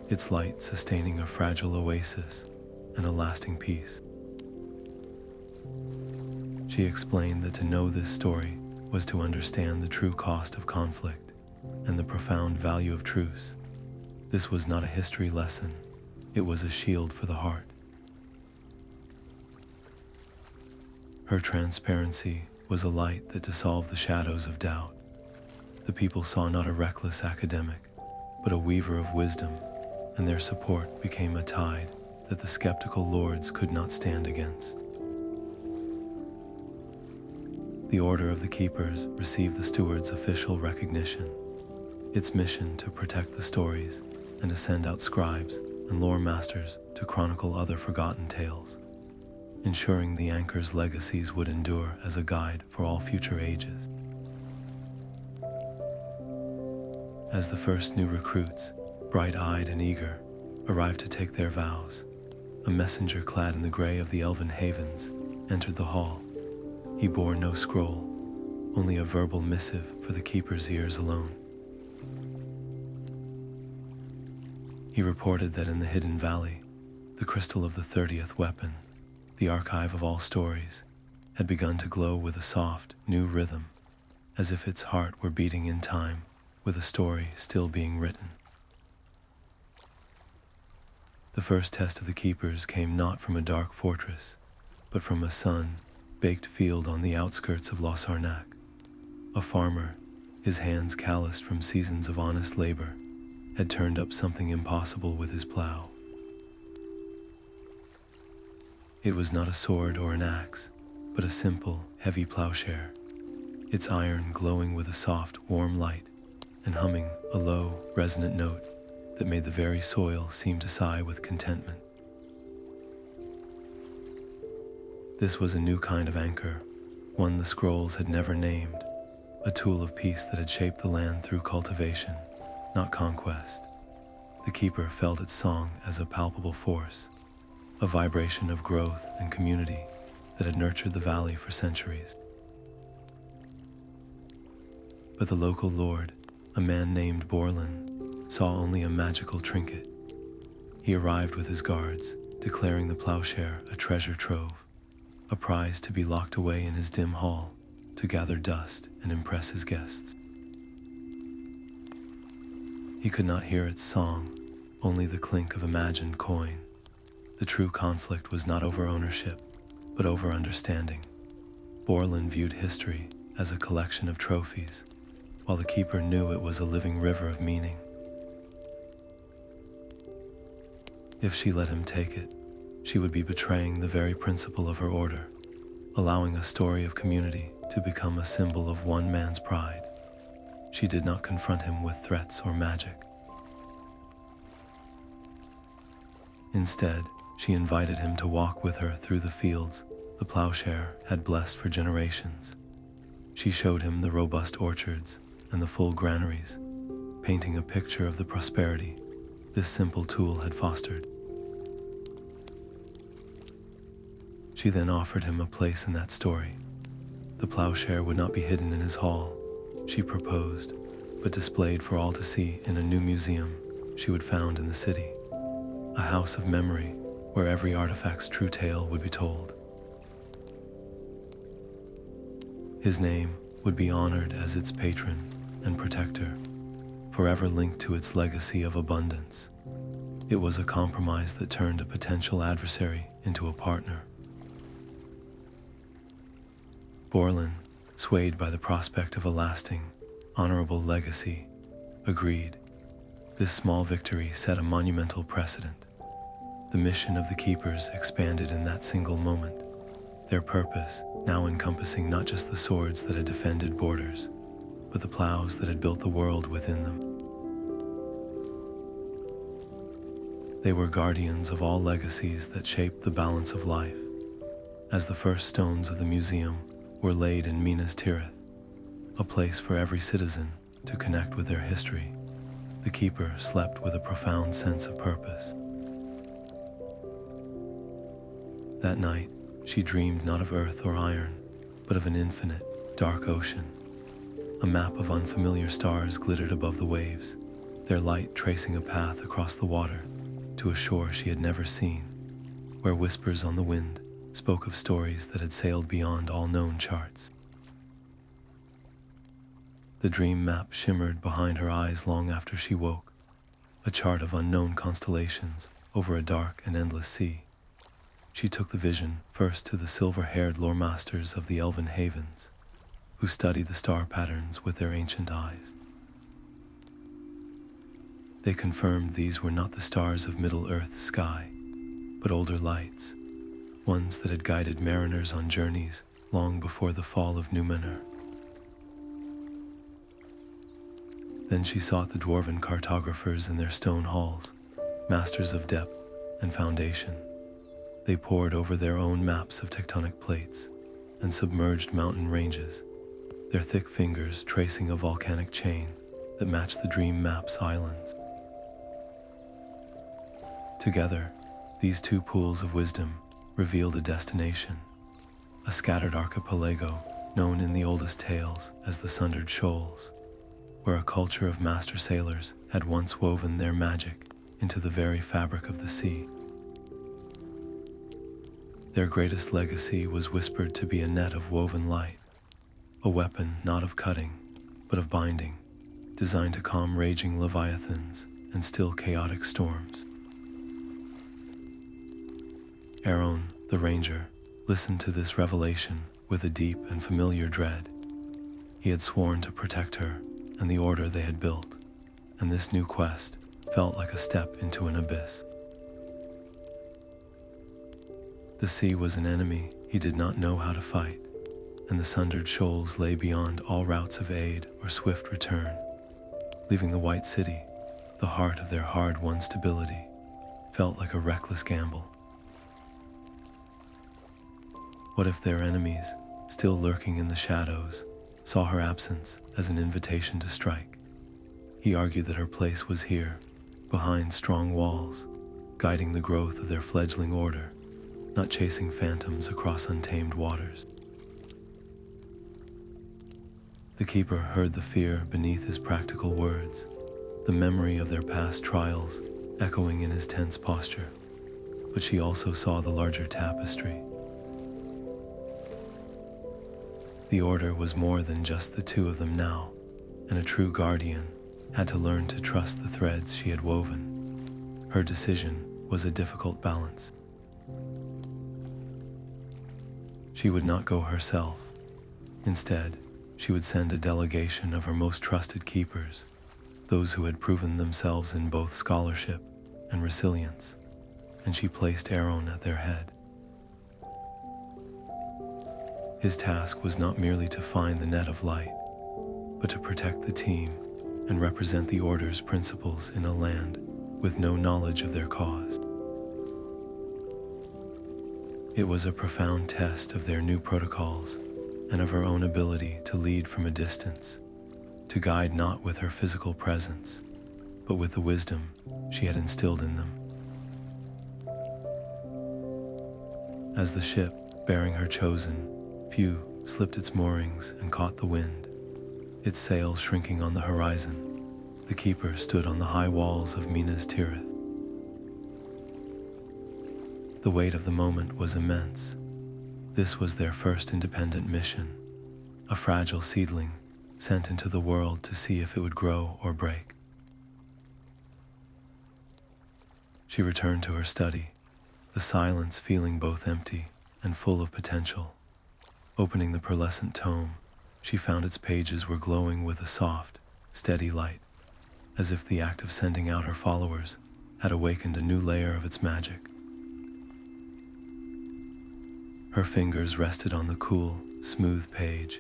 its light sustaining a fragile oasis and a lasting peace. She explained that to know this story was to understand the true cost of conflict and the profound value of truce. This was not a history lesson, it was a shield for the heart. Her transparency was a light that dissolved the shadows of doubt. The people saw not a reckless academic, but a weaver of wisdom, and their support became a tide that the skeptical lords could not stand against. The Order of the Keepers received the steward's official recognition, its mission to protect the stories and to send out scribes and lore masters to chronicle other forgotten tales, ensuring the Anchor's legacies would endure as a guide for all future ages. As the first new recruits, bright-eyed and eager, arrived to take their vows, a messenger clad in the gray of the elven havens entered the hall. He bore no scroll, only a verbal missive for the keeper's ears alone. He reported that in the hidden valley, the crystal of the 30th weapon, the archive of all stories, had begun to glow with a soft, new rhythm, as if its heart were beating in time with a story still being written. The first test of the keepers came not from a dark fortress, but from a sun-baked field on the outskirts of Los Arnak. A farmer, his hands calloused from seasons of honest labor, had turned up something impossible with his plow. It was not a sword or an axe, but a simple, heavy plowshare, its iron glowing with a soft, warm light and humming a low, resonant note that made the very soil seem to sigh with contentment. This was a new kind of anchor, one the scrolls had never named, a tool of peace that had shaped the land through cultivation, not conquest. The keeper felt its song as a palpable force, a vibration of growth and community that had nurtured the valley for centuries. But the local lord, a man named Borlin, saw only a magical trinket. He arrived with his guards, declaring the plowshare a treasure trove, a prize to be locked away in his dim hall to gather dust and impress his guests. He could not hear its song, only the clink of imagined coin. The true conflict was not over ownership, but over understanding. Borlin viewed history as a collection of trophies, while the keeper knew it was a living river of meaning. If she let him take it, she would be betraying the very principle of her order, allowing a story of community to become a symbol of one man's pride. She did not confront him with threats or magic. Instead, she invited him to walk with her through the fields the plowshare had blessed for generations. She showed him the robust orchards and the full granaries, painting a picture of the prosperity this simple tool had fostered. She then offered him a place in that story. The plowshare would not be hidden in his hall, she proposed, but displayed for all to see in a new museum she would found in the city, a house of memory where every artifact's true tale would be told. His name would be honored as its patron and protector, forever linked to its legacy of abundance. It was a compromise that turned a potential adversary into a partner. Borlin, swayed by the prospect of a lasting, honorable legacy, agreed. This small victory set a monumental precedent. The mission of the Keepers expanded in that single moment, their purpose now encompassing not just the swords that had defended borders, but the plows that had built the world within them. They were guardians of all legacies that shaped the balance of life. As the first stones of the museum were laid in Minas Tirith, a place for every citizen to connect with their history, the Keeper slept with a profound sense of purpose. That night, she dreamed not of earth or iron, but of an infinite, dark ocean. A map of unfamiliar stars glittered above the waves, their light tracing a path across the water to a shore she had never seen, where whispers on the wind spoke of stories that had sailed beyond all known charts. The dream map shimmered behind her eyes long after she woke, a chart of unknown constellations over a dark and endless sea. She took the vision first to the silver-haired lore masters of the Elven Havens, who studied the star patterns with their ancient eyes. They confirmed these were not the stars of Middle-earth's sky, but older lights, ones that had guided mariners on journeys long before the fall of Numenor. Then she sought the Dwarven cartographers in their stone halls, masters of depth and foundation. They pored over their own maps of tectonic plates and submerged mountain ranges, their thick fingers tracing a volcanic chain that matched the dream map's islands. Together, these two pools of wisdom revealed a destination, a scattered archipelago known in the oldest tales as the Sundered Shoals, where a culture of master sailors had once woven their magic into the very fabric of the sea. Their greatest legacy was whispered to be a net of woven light, a weapon not of cutting, but of binding, designed to calm raging leviathans and still chaotic storms. Aeron, the ranger, listened to this revelation with a deep and familiar dread. He had sworn to protect her and the order they had built, and this new quest felt like a step into an abyss. The sea was an enemy he did not know how to fight, and the Sundered Shoals lay beyond all routes of aid or swift return, leaving the White City, the heart of their hard-won stability, felt like a reckless gamble. What if their enemies, still lurking in the shadows, saw her absence as an invitation to strike? He argued that her place was here, behind strong walls, guiding the growth of their fledgling order, not chasing phantoms across untamed waters. The Keeper heard the fear beneath his practical words, the memory of their past trials echoing in his tense posture, but she also saw the larger tapestry. The Order was more than just the two of them now, and a true guardian had to learn to trust the threads she had woven. Her decision was a difficult balance. She would not go herself. Instead, she would send a delegation of her most trusted keepers, those who had proven themselves in both scholarship and resilience, and she placed Aeron at their head. His task was not merely to find the net of light, but to protect the team and represent the Order's principles in a land with no knowledge of their cause. It was a profound test of their new protocols and of her own ability to lead from a distance, to guide not with her physical presence, but with the wisdom she had instilled in them. As the ship, bearing her chosen few, slipped its moorings and caught the wind, its sails shrinking on the horizon, the Keeper stood on the high walls of Minas Tirith. The weight of the moment was immense. This was their first independent mission, a fragile seedling sent into the world to see if it would grow or break. She returned to her study, the silence feeling both empty and full of potential. Opening the Perlessent tome, she found its pages were glowing with a soft, steady light, as if the act of sending out her followers had awakened a new layer of its magic. Her fingers rested on the cool, smooth page,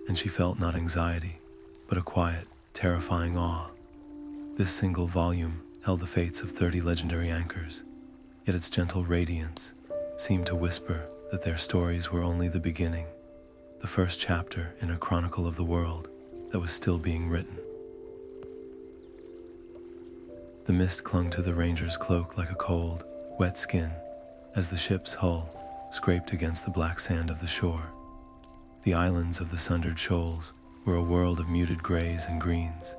and she felt not anxiety, but a quiet, terrifying awe. This single volume held the fates of 30 legendary anchors, yet its gentle radiance seemed to whisper that their stories were only the beginning, the first chapter in a chronicle of the world that was still being written. The mist clung to the ranger's cloak like a cold, wet skin as the ship's hull scraped against the black sand of the shore. The islands of the Sundered Shoals were a world of muted grays and greens,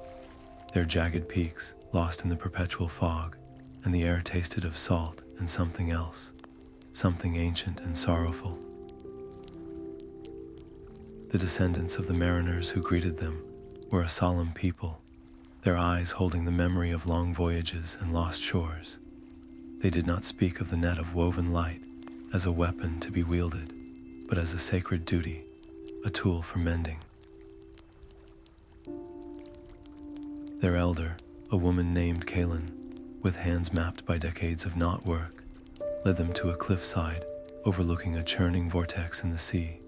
their jagged peaks lost in the perpetual fog, and the air tasted of salt and something else, something ancient and sorrowful. The descendants of the mariners who greeted them were a solemn people, their eyes holding the memory of long voyages and lost shores. They did not speak of the net of woven light as a weapon to be wielded, but as a sacred duty, a tool for mending. Their elder, a woman named Kaelin, with hands mapped by decades of knot work, led them to a cliffside overlooking a churning vortex in the sea.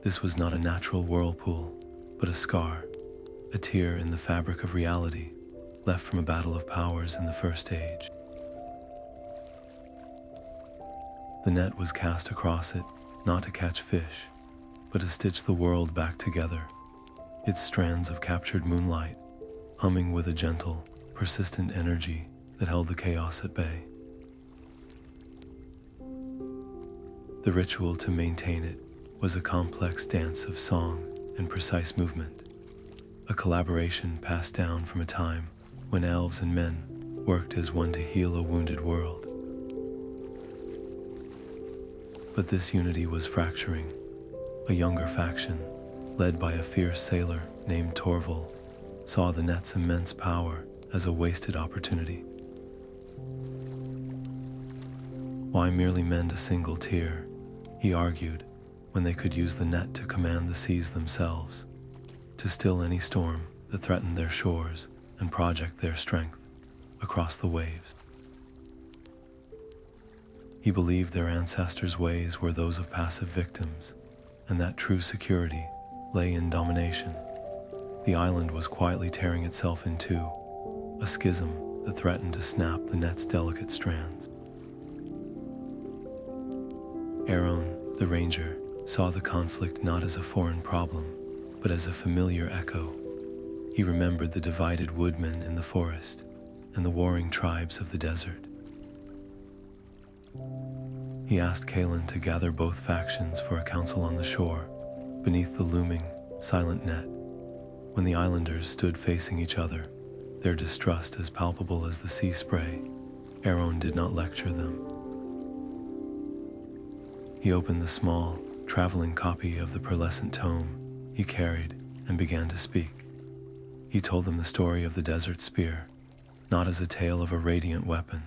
This was not a natural whirlpool, but a scar, a tear in the fabric of reality, left from a battle of powers in the First Age. The net was cast across it, not to catch fish, but to stitch the world back together, its strands of captured moonlight humming with a gentle, persistent energy that held the chaos at bay. The ritual to maintain it was a complex dance of song and precise movement, a collaboration passed down from a time when elves and men worked as one to heal a wounded world. But this unity was fracturing. A younger faction, led by a fierce sailor named Torval, saw the net's immense power as a wasted opportunity. Why merely mend a single tier, he argued, when they could use the net to command the seas themselves, to still any storm that threatened their shores and project their strength across the waves. He believed their ancestors' ways were those of passive victims, and that true security lay in domination. The island was quietly tearing itself in two, a schism that threatened to snap the net's delicate strands. Aaron, the ranger, saw the conflict not as a foreign problem, but as a familiar echo. He remembered the divided woodmen in the forest and the warring tribes of the desert. He asked Kaelin to gather both factions for a council on the shore, beneath the looming, silent net. When the islanders stood facing each other, their distrust as palpable as the sea spray, Aaron did not lecture them. He opened the small, traveling copy of the Perlessent tome he carried and began to speak. He told them the story of the desert spear, not as a tale of a radiant weapon,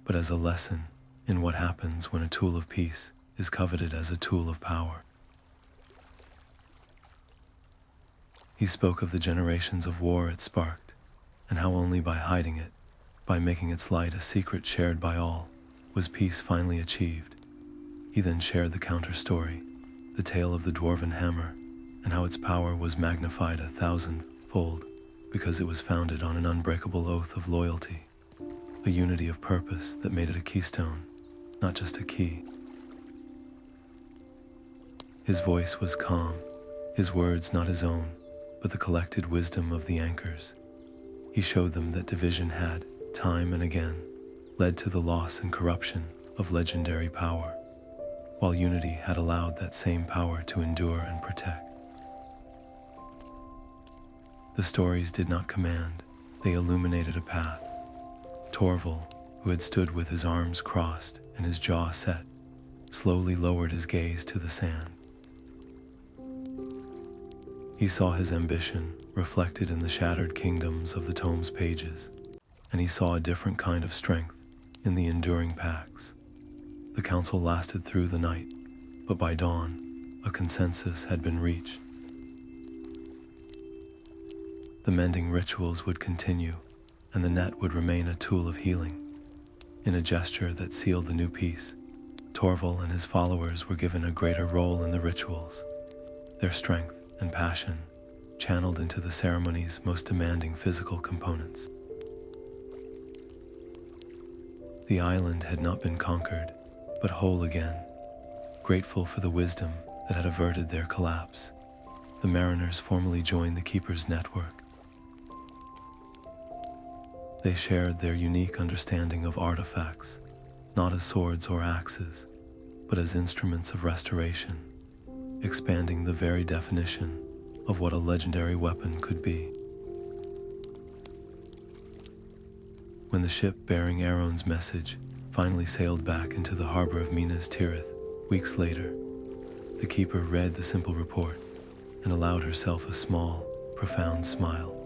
but as a lesson in what happens when a tool of peace is coveted as a tool of power. He spoke of the generations of war it sparked, and how only by hiding it, by making its light a secret shared by all, was peace finally achieved. He then shared the counter-story, the tale of the Dwarven hammer, and how its power was magnified 1,000-fold because it was founded on an unbreakable oath of loyalty, a unity of purpose that made it a keystone, not just a key. His voice was calm, his words not his own, but the collected wisdom of the anchors. He showed them that division had, time and again, led to the loss and corruption of legendary power, while unity had allowed that same power to endure and protect. The stories did not command, they illuminated a path. Torval, who had stood with his arms crossed and his jaw set, slowly lowered his gaze to the sand. He saw his ambition reflected in the shattered kingdoms of the tome's pages, and he saw a different kind of strength in the enduring pacts. The council lasted through the night, but by dawn, a consensus had been reached. The mending rituals would continue, and the net would remain a tool of healing. In a gesture that sealed the new peace, Torval and his followers were given a greater role in the rituals, their strength and passion channeled into the ceremony's most demanding physical components. The island had not been conquered, but whole again. Grateful for the wisdom that had averted their collapse, the mariners formally joined the Keeper's network. They shared their unique understanding of artifacts, not as swords or axes, but as instruments of restoration, expanding the very definition of what a legendary weapon could be. When the ship bearing Aeron's message finally sailed back into the harbor of Minas Tirith weeks later, the Keeper read the simple report and allowed herself a small, profound smile.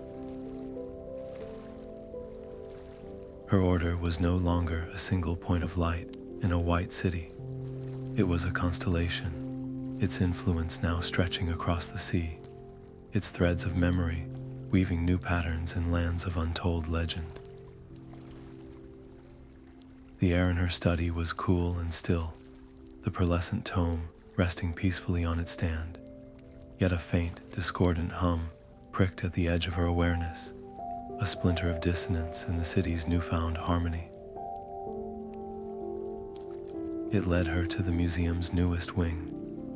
Her order was no longer a single point of light in a white city. It was a constellation, its influence now stretching across the sea, its threads of memory weaving new patterns in lands of untold legend. The air in her study was cool and still, the Perlessent tome resting peacefully on its stand, yet a faint, discordant hum pricked at the edge of her awareness, a splinter of dissonance in the city's newfound harmony. It led her to the museum's newest wing,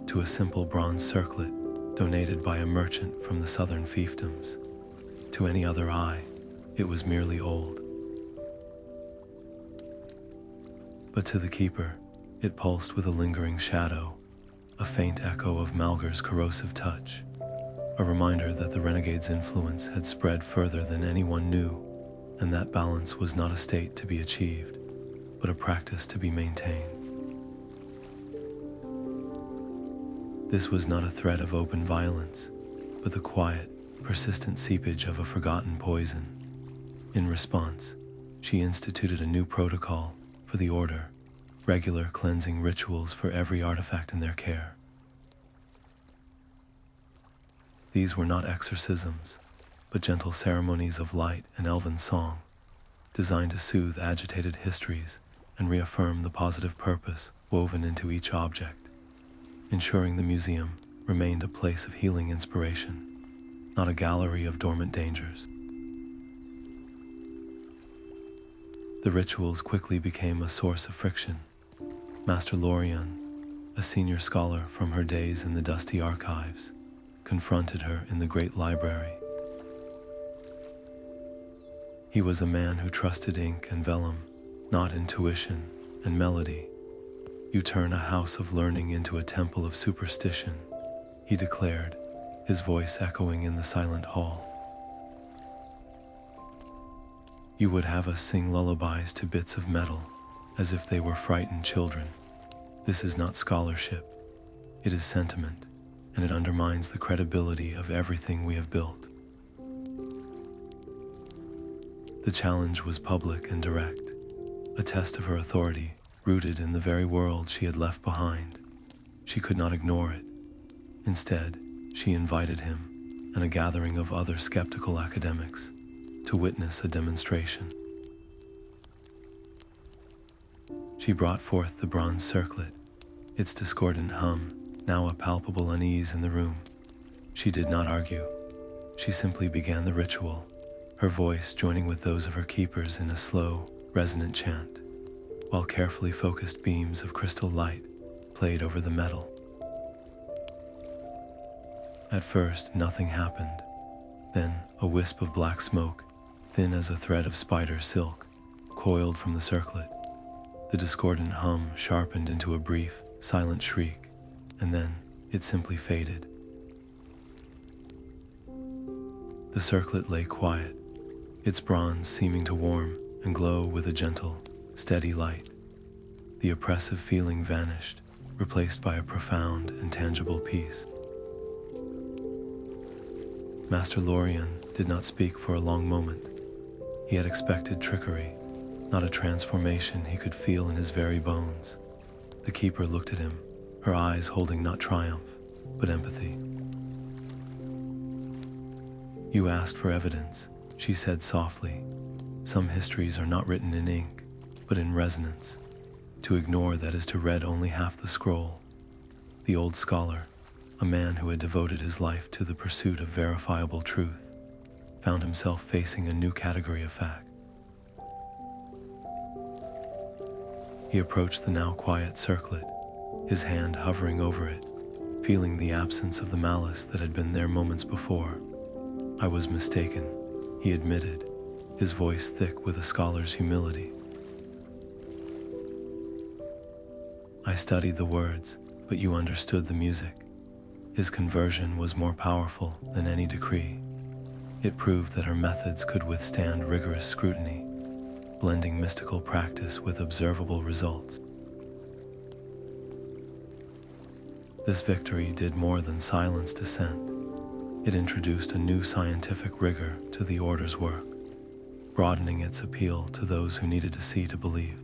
to a simple bronze circlet donated by a merchant from the southern fiefdoms. To any other eye, it was merely old. But to the Keeper, it pulsed with a lingering shadow, a faint echo of Malgar's corrosive touch, a reminder that the Renegade's influence had spread further than anyone knew, and that balance was not a state to be achieved, but a practice to be maintained. This was not a threat of open violence, but the quiet, persistent seepage of a forgotten poison. In response, she instituted a new protocol for the Order, regular cleansing rituals for every artifact in their care. These were not exorcisms, but gentle ceremonies of light and elven song, designed to soothe agitated histories and reaffirm the positive purpose woven into each object, ensuring the museum remained a place of healing inspiration, not a gallery of dormant dangers. The rituals quickly became a source of friction. Master Lorian, a senior scholar from her days in the dusty archives, confronted her in the great library. He was a man who trusted ink and vellum, not intuition and melody. "You turn a house of learning into a temple of superstition," he declared, his voice echoing in the silent hall. "You would have us sing lullabies to bits of metal, as if they were frightened children. This is not scholarship. It is sentiment, and it undermines the credibility of everything we have built." The challenge was public and direct, a test of her authority rooted in the very world she had left behind. She could not ignore it. Instead, she invited him, and a gathering of other skeptical academics, to witness a demonstration. She brought forth the bronze circlet, its discordant hum now a palpable unease in the room. She did not argue. She simply began the ritual, her voice joining with those of her keepers in a slow, resonant chant, while carefully focused beams of crystal light played over the metal. At first, nothing happened. Then, a wisp of black smoke, thin as a thread of spider silk, coiled from the circlet. The discordant hum sharpened into a brief, silent shriek, and then it simply faded. The circlet lay quiet, its bronze seeming to warm and glow with a gentle, steady light. The oppressive feeling vanished, replaced by a profound and tangible peace. Master Lorien did not speak for a long moment. He had expected trickery, not a transformation he could feel in his very bones. The keeper looked at him, her eyes holding not triumph, but empathy. "You asked for evidence," she said softly. "Some histories are not written in ink, but in resonance. To ignore that is to read only half the scroll." The old scholar, a man who had devoted his life to the pursuit of verifiable truth, found himself facing a new category of fact. He approached the now quiet circlet, his hand hovering over it, feeling the absence of the malice that had been there moments before. "I was mistaken," he admitted, his voice thick with a scholar's humility. "I studied the words, but you understood the music." His conversion was more powerful than any decree. It proved that her methods could withstand rigorous scrutiny, blending mystical practice with observable results. This victory did more than silence dissent. It introduced a new scientific rigor to the Order's work, broadening its appeal to those who needed to see to believe.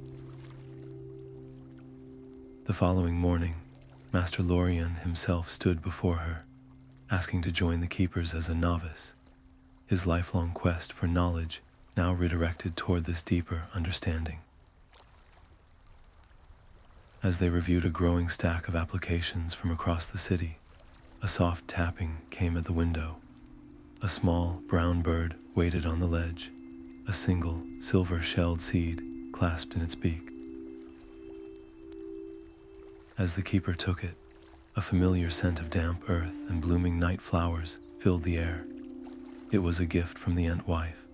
The following morning, Master Lorien himself stood before her, asking to join the keepers as a novice, his lifelong quest for knowledge now redirected toward this deeper understanding. As they reviewed a growing stack of applications from across the city, a soft tapping came at the window. A small brown bird waited on the ledge, a single silver-shelled seed clasped in its beak. As the keeper took it, a familiar scent of damp earth and blooming night flowers filled the air. It was a gift from the Entwife,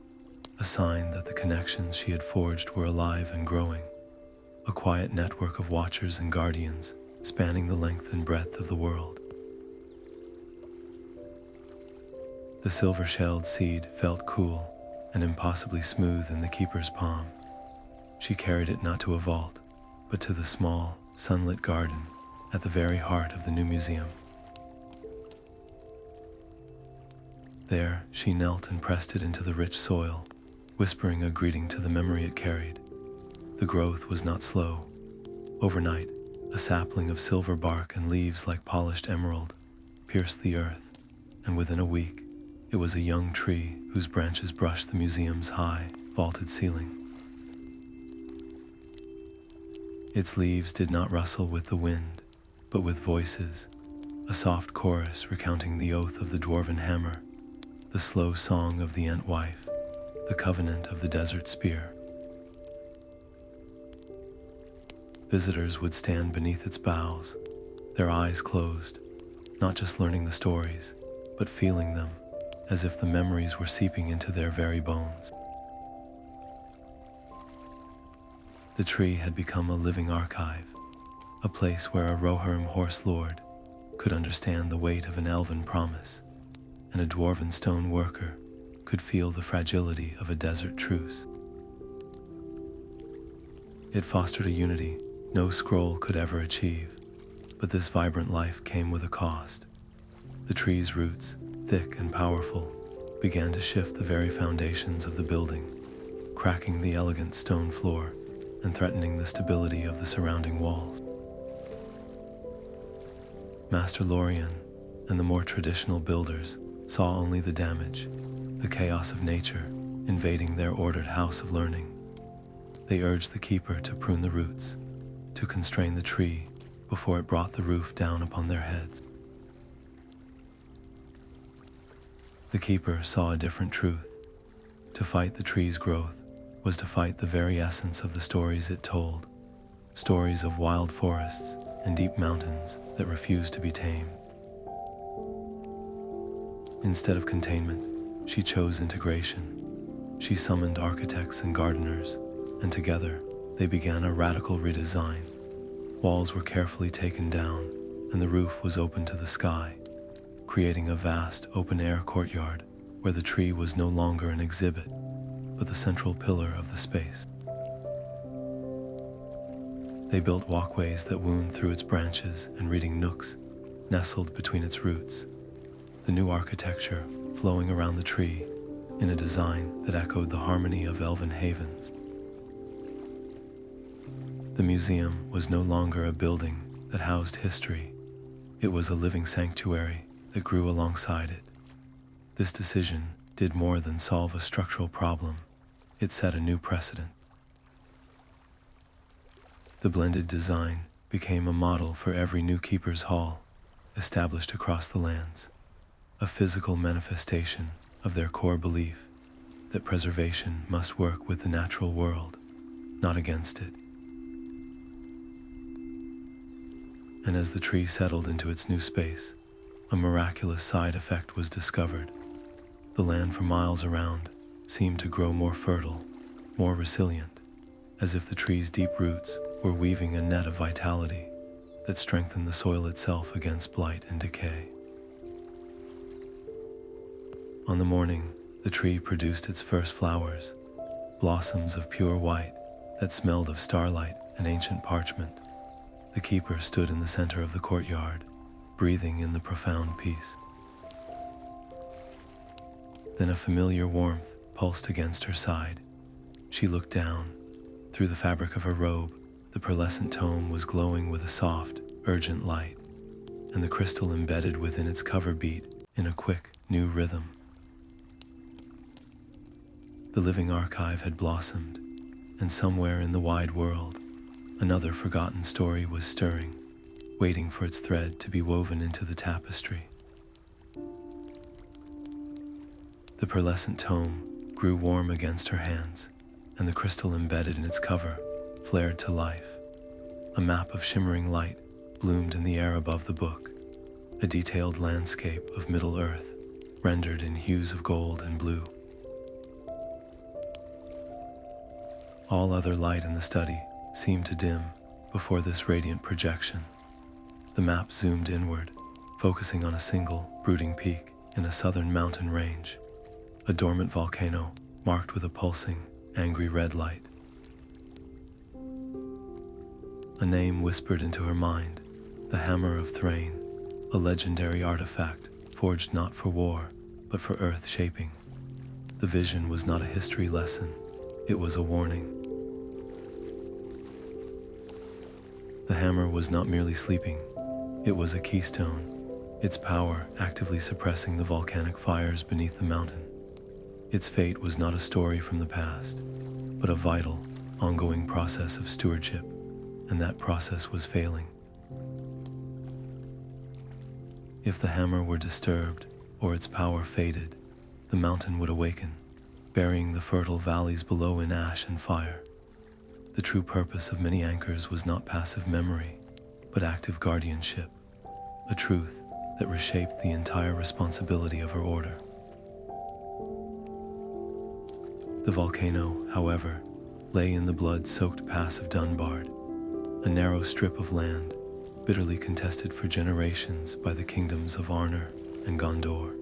a sign that the connections she had forged were alive and growing, a quiet network of watchers and guardians spanning the length and breadth of the world. The silver-shelled seed felt cool and impossibly smooth in the keeper's palm. She carried it not to a vault, but to the small, sunlit garden at the very heart of the new museum. There, she knelt and pressed it into the rich soil, whispering a greeting to the memory it carried. The growth was not slow. Overnight, a sapling of silver bark and leaves like polished emerald pierced the earth, and within a week, it was a young tree whose branches brushed the museum's high, vaulted ceiling. Its leaves did not rustle with the wind, but with voices, a soft chorus recounting the oath of the Dwarven hammer, the slow song of the Entwife, the covenant of the desert spear. Visitors would stand beneath its boughs, their eyes closed, not just learning the stories, but feeling them, as if the memories were seeping into their very bones. The tree had become a living archive, a place where a Rohirrim horse lord could understand the weight of an elven promise, and a Dwarven stone worker could feel the fragility of a desert truce. It fostered a unity no scroll could ever achieve, but this vibrant life came with a cost. The tree's roots, thick and powerful, began to shift the very foundations of the building, cracking the elegant stone floor and threatening the stability of the surrounding walls. Master Lorien and the more traditional builders saw only the damage, the chaos of nature invading their ordered house of learning. They urged the keeper to prune the roots, to constrain the tree before it brought the roof down upon their heads. The keeper saw a different truth. To fight the tree's growth was to fight the very essence of the stories it told, stories of wild forests and deep mountains that refused to be tamed. Instead of containment, she chose integration. She summoned architects and gardeners, and together they began a radical redesign. Walls were carefully taken down, and the roof was open to the sky, creating a vast open-air courtyard where the tree was no longer an exhibit, but the central pillar of the space. They built walkways that wound through its branches and reading nooks nestled between its roots. the new architecture flowing around the tree in a design that echoed the harmony of elven havens. The museum was no longer a building that housed history. It was a living sanctuary that grew alongside it. This decision did more than solve a structural problem. It set a new precedent. The blended design became a model for every new keeper's hall established across the lands, a physical manifestation of their core belief that preservation must work with the natural world, not against it. And as the tree settled into its new space, a miraculous side effect was discovered. The land for miles around seemed to grow more fertile, more resilient, as if the tree's deep roots were weaving a net of vitality that strengthened the soil itself against blight and decay. On the morning, the tree produced its first flowers, blossoms of pure white that smelled of starlight and ancient parchment. The keeper stood in the center of the courtyard, breathing in the profound peace. Then a familiar warmth pulsed against her side. She looked down. Through the fabric of her robe, the pearlescent tome was glowing with a soft, urgent light, and the crystal embedded within its cover beat in a quick, new rhythm. The living archive had blossomed, and somewhere in the wide world, another forgotten story was stirring, waiting for its thread to be woven into the tapestry. The pearlescent tome grew warm against her hands, and the crystal embedded in its cover flared to life. A map of shimmering light bloomed in the air above the book, a detailed landscape of Middle-earth, rendered in hues of gold and blue. All other light in the study seemed to dim before this radiant projection. The map zoomed inward, focusing on a single, brooding peak in a southern mountain range, a dormant volcano marked with a pulsing, angry red light. A name whispered into her mind, the Hammer of Thrain, a legendary artifact forged not for war, but for earth shaping. The vision was not a history lesson, it was a warning. The hammer was not merely sleeping, it was a keystone, its power actively suppressing the volcanic fires beneath the mountain. Its fate was not a story from the past, but a vital, ongoing process of stewardship, and that process was failing. If the hammer were disturbed, or its power faded, the mountain would awaken, burying the fertile valleys below in ash and fire. The true purpose of many anchors was not passive memory, but active guardianship, a truth that reshaped the entire responsibility of her order. The volcano, however, lay in the blood-soaked pass of Dunbard, a narrow strip of land bitterly contested for generations by the kingdoms of Arnar and Gondor.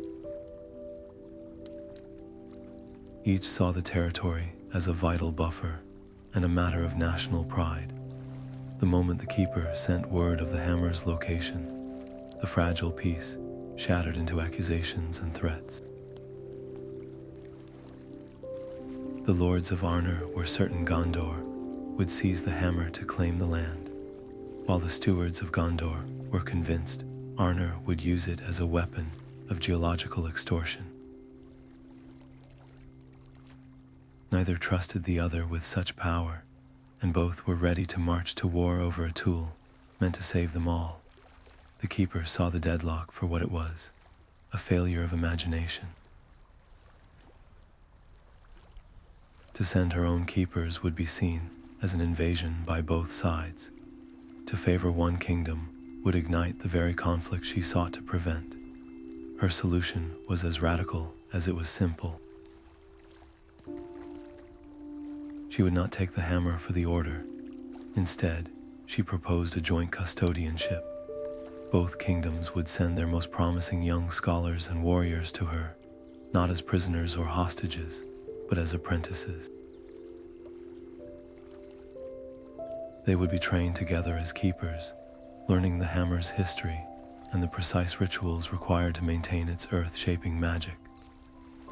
Each saw the territory as a vital buffer and a matter of national pride. The moment the keeper sent word of the hammer's location, the fragile peace shattered into accusations and threats. The lords of Arnar were certain Gondor would seize the hammer to claim the land, while the stewards of Gondor were convinced Arnar would use it as a weapon of geological extortion. Neither trusted the other with such power, and both were ready to march to war over a tool meant to save them all. The keeper saw the deadlock for what it was, a failure of imagination. To send her own keepers would be seen as an invasion by both sides. To favor one kingdom would ignite the very conflict she sought to prevent. Her solution was as radical as it was simple. She would not take the hammer for the order. Instead, she proposed a joint custodianship. Both kingdoms would send their most promising young scholars and warriors to her, not as prisoners or hostages, but as apprentices. They would be trained together as keepers, learning the hammer's history and the precise rituals required to maintain its earth-shaping magic.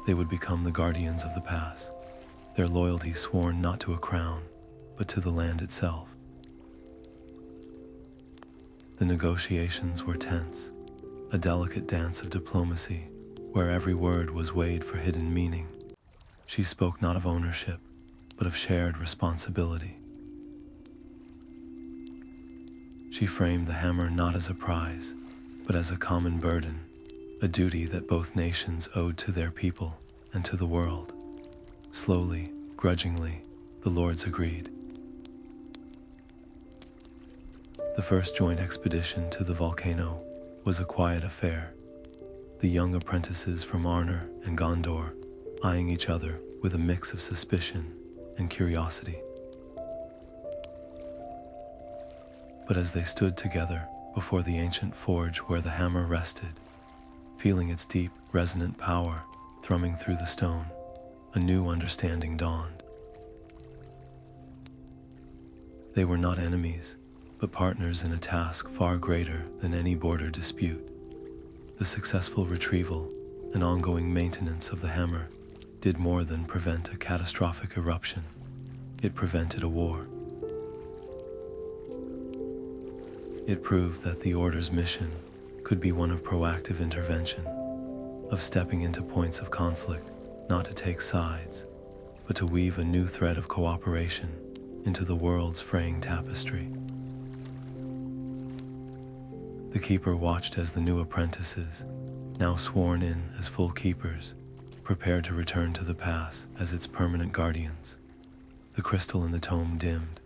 They would become the guardians of the pass, their loyalty sworn not to a crown, but to the land itself. The negotiations were tense, a delicate dance of diplomacy, where every word was weighed for hidden meaning. She spoke not of ownership, but of shared responsibility. She framed the hammer not as a prize, but as a common burden, a duty that both nations owed to their people and to the world. Slowly, grudgingly, the lords agreed. The first joint expedition to the volcano was a quiet affair, the young apprentices from Arnar and Gondor eyeing each other with a mix of suspicion and curiosity. But as they stood together before the ancient forge where the hammer rested, feeling its deep, resonant power thrumming through the stone, a new understanding dawned. They were not enemies, but partners in a task far greater than any border dispute. The successful retrieval and ongoing maintenance of the hammer did more than prevent a catastrophic eruption. It prevented a war. It proved that the Order's mission could be one of proactive intervention, of stepping into points of conflict, not to take sides, but to weave a new thread of cooperation into the world's fraying tapestry. The keeper watched as the new apprentices, now sworn in as full keepers, prepared to return to the pass as its permanent guardians. The crystal in the tome dimmed,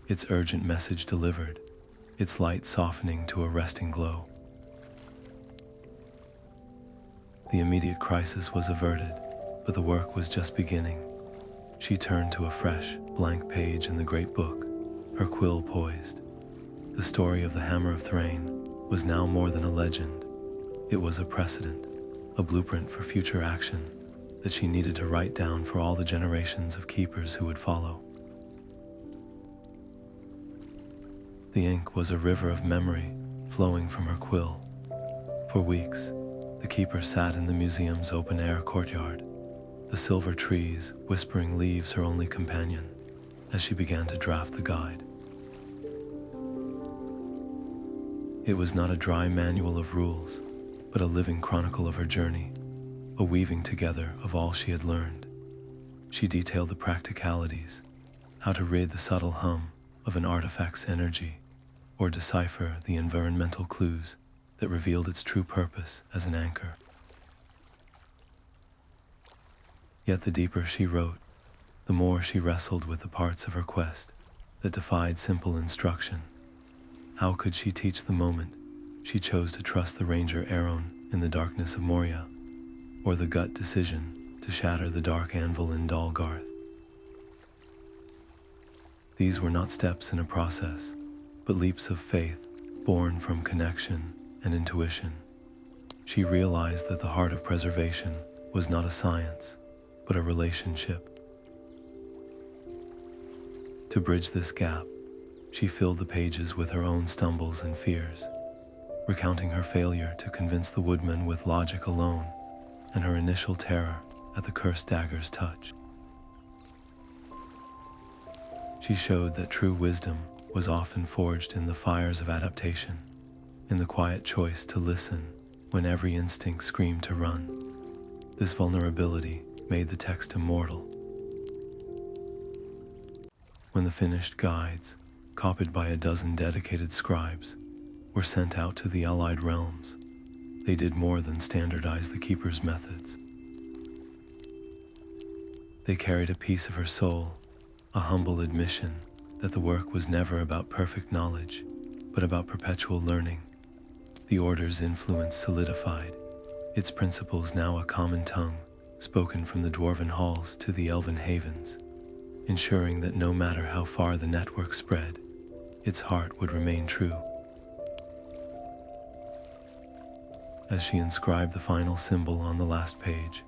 its urgent message delivered, its light softening to a resting glow. The immediate crisis was averted, but the work was just beginning. She turned to a fresh, blank page in the great book, her quill poised. The story of the Hammer of Thrain was now more than a legend. It was a precedent, a blueprint for future action that she needed to write down for all the generations of keepers who would follow. The ink was a river of memory flowing from her quill. For weeks, the keeper sat in the museum's open-air courtyard, the silver trees, whispering leaves her only companion, as she began to draft the guide. It was not a dry manual of rules, but a living chronicle of her journey, a weaving together of all she had learned. She detailed the practicalities, how to read the subtle hum of an artifact's energy, or decipher the environmental clues that revealed its true purpose as an anchor. Yet the deeper she wrote, the more she wrestled with the parts of her quest that defied simple instruction. How could she teach the moment she chose to trust the ranger Aeron in the darkness of Moria, or the gut decision to shatter the dark anvil in Dol Guldur? These were not steps in a process, but leaps of faith born from connection and intuition. She realized that the heart of preservation was not a science, but a relationship. To bridge this gap, she filled the pages with her own stumbles and fears, recounting her failure to convince the Woodmen with logic alone, and her initial terror at the cursed dagger's touch. She showed that true wisdom was often forged in the fires of adaptation, in the quiet choice to listen when every instinct screamed to run. This vulnerability made the text immortal. When the finished guides, copied by a dozen dedicated scribes, were sent out to the allied realms, they did more than standardize the keeper's methods. They carried a piece of her soul, a humble admission that the work was never about perfect knowledge, but about perpetual learning. The Order's influence solidified, its principles now a common tongue, spoken from the Dwarven halls to the Elven havens, ensuring that no matter how far the network spread, its heart would remain true. As she inscribed the final symbol on the last page,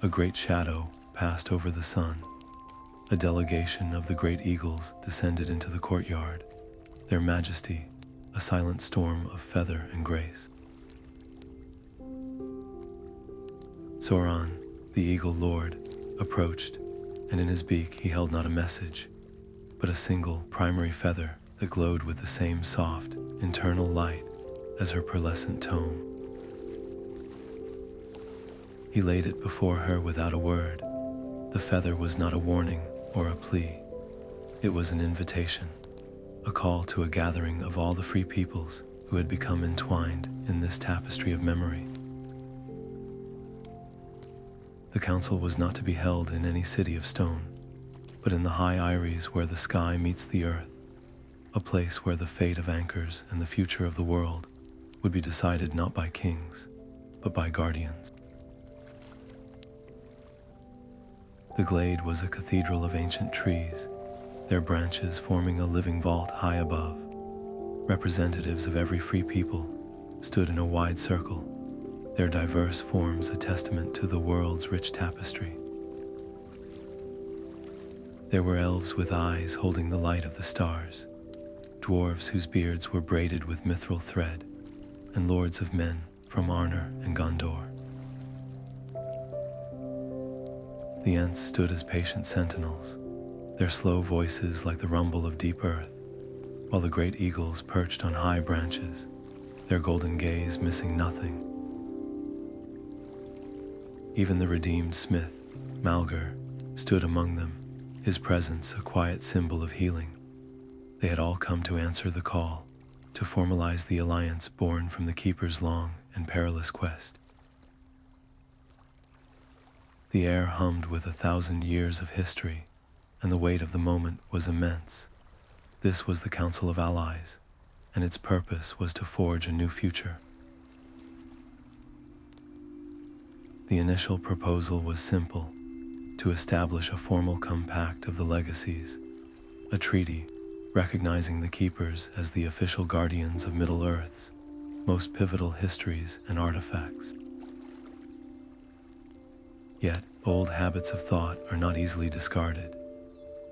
a great shadow passed over the sun. A delegation of the great eagles descended into the courtyard, their majesty a silent storm of feather and grace. Sauron, the Eagle Lord, approached, and in his beak he held not a message, but a single primary feather that glowed with the same soft, internal light as her pearlescent tome. He laid it before her without a word. The feather was not a warning or a plea. It was an invitation, a call to a gathering of all the free peoples who had become entwined in this tapestry of memory. The council was not to be held in any city of stone, but in the high eyries where the sky meets the earth, a place where the fate of anchors and the future of the world would be decided not by kings, but by guardians. The glade was a cathedral of ancient trees, their branches forming a living vault high above. Representatives of every free people stood in a wide circle, their diverse forms a testament to the world's rich tapestry. There were elves with eyes holding the light of the stars, dwarves whose beards were braided with mithril thread, and lords of men from Arnor and Gondor. The Ents stood as patient sentinels, their slow voices like the rumble of deep earth, while the great eagles perched on high branches, their golden gaze missing nothing. Even the redeemed smith, Malgar, stood among them, his presence a quiet symbol of healing. They had all come to answer the call, to formalize the alliance born from the Keeper's long and perilous quest. The air hummed with 1,000 years of history, and the weight of the moment was immense. This was the Council of Allies, and its purpose was to forge a new future. The initial proposal was simple: to establish a formal Compact of the Legacies, a treaty recognizing the Keepers as the official guardians of Middle-earth's most pivotal histories and artifacts. Yet, old habits of thought are not easily discarded.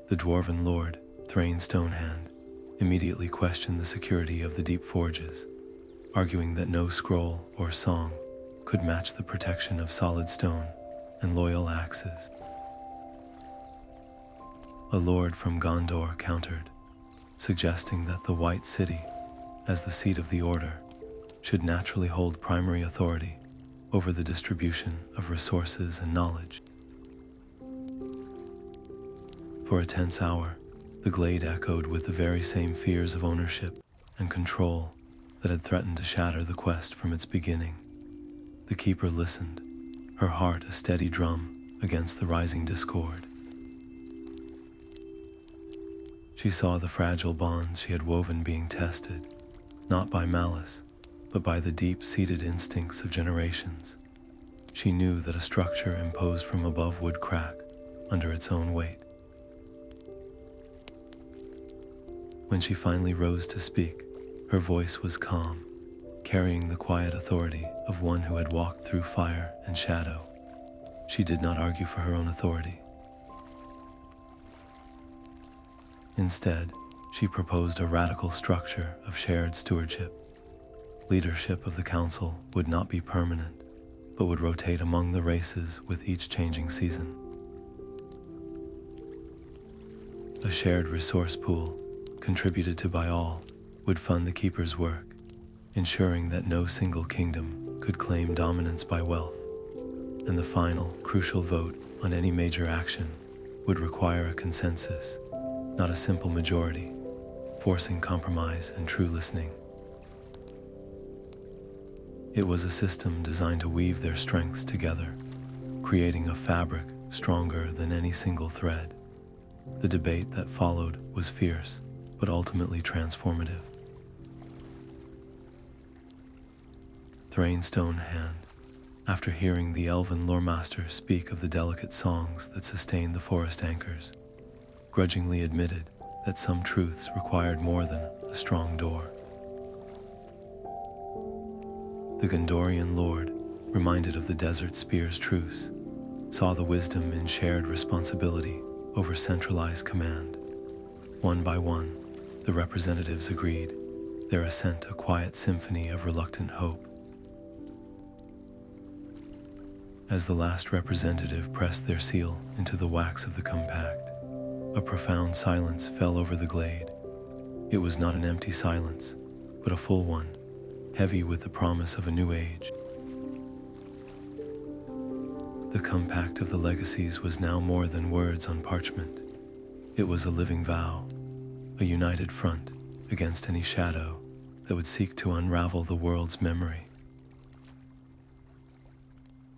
The Dwarven Lord, Thrain Stonehand, immediately questioned the security of the deep forges, arguing that no scroll or song could match the protection of solid stone and loyal axes. A lord from Gondor countered, suggesting that the White City, as the seat of the Order, should naturally hold primary authority over the distribution of resources and knowledge. For a tense hour, the glade echoed with the very same fears of ownership and control that had threatened to shatter the quest from its beginning. The Keeper listened, her heart a steady drum against the rising discord. She saw the fragile bonds she had woven being tested, not by malice, but by the deep-seated instincts of generations. She knew that a structure imposed from above would crack under its own weight. When she finally rose to speak, her voice was calm, carrying the quiet authority of one who had walked through fire and shadow. She did not argue for her own authority. Instead, she proposed a radical structure of shared stewardship. Leadership of the council would not be permanent, but would rotate among the races with each changing season. A shared resource pool, contributed to by all, would fund the Keeper's work, ensuring that no single kingdom could claim dominance by wealth, and the final, crucial vote on any major action would require a consensus, not a simple majority, forcing compromise and true listening. It was a system designed to weave their strengths together, creating a fabric stronger than any single thread. The debate that followed was fierce, but ultimately transformative. Thrain Stonehand, after hearing the elven loremaster speak of the delicate songs that sustained the forest anchors, grudgingly admitted that some truths required more than a strong door. The Gondorian lord, reminded of the Desert Spear's truce, saw the wisdom in shared responsibility over centralized command. One by one, the representatives agreed, their assent a quiet symphony of reluctant hope. As the last representative pressed their seal into the wax of the compact, a profound silence fell over the glade. It was not an empty silence, but a full one, heavy with the promise of a new age. The Compact of the Legacies was now more than words on parchment. It was a living vow, a united front against any shadow that would seek to unravel the world's memory.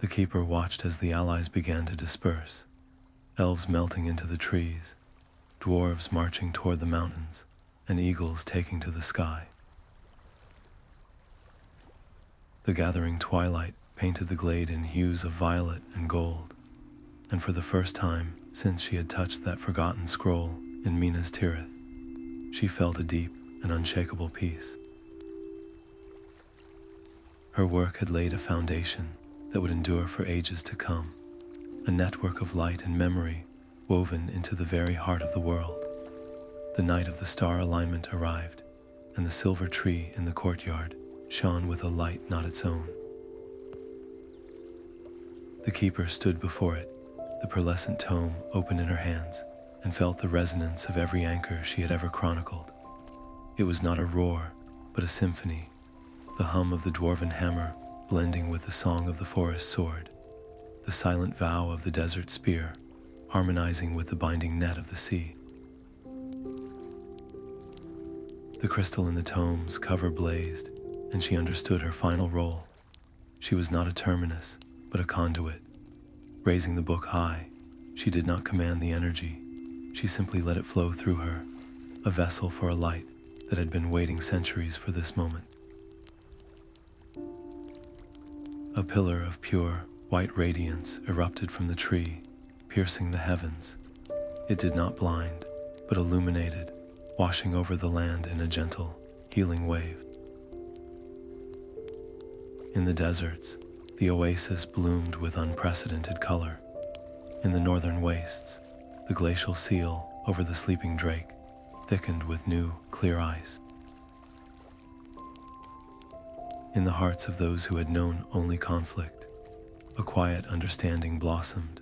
The Keeper watched as the allies began to disperse, elves melting into the trees, dwarves marching toward the mountains, and eagles taking to the sky. The gathering twilight painted the glade in hues of violet and gold, and for the first time since she had touched that forgotten scroll in Minas Tirith, she felt a deep and unshakable peace. Her work had laid a foundation that would endure for ages to come, a network of light and memory woven into the very heart of the world. The night of the star alignment arrived, and the silver tree in the courtyard shone with a light not its own. The Keeper stood before it, the Perlessent tome open in her hands, and felt the resonance of every anchor she had ever chronicled. It was not a roar, but a symphony, the hum of the Dwarven hammer blending with the song of the forest sword, the silent vow of the desert spear harmonizing with the binding net of the sea. The crystal in the tome's cover blazed, and she understood her final role. She was not a terminus, but a conduit. Raising the book high, she did not command the energy. She simply let it flow through her, a vessel for a light that had been waiting centuries for this moment. A pillar of pure, white radiance erupted from the tree, piercing the heavens. It did not blind, but illuminated, washing over the land in a gentle, healing wave. In the deserts, the oasis bloomed with unprecedented color. In the northern wastes, the glacial seal over the sleeping drake thickened with new, clear ice. In the hearts of those who had known only conflict, a quiet understanding blossomed,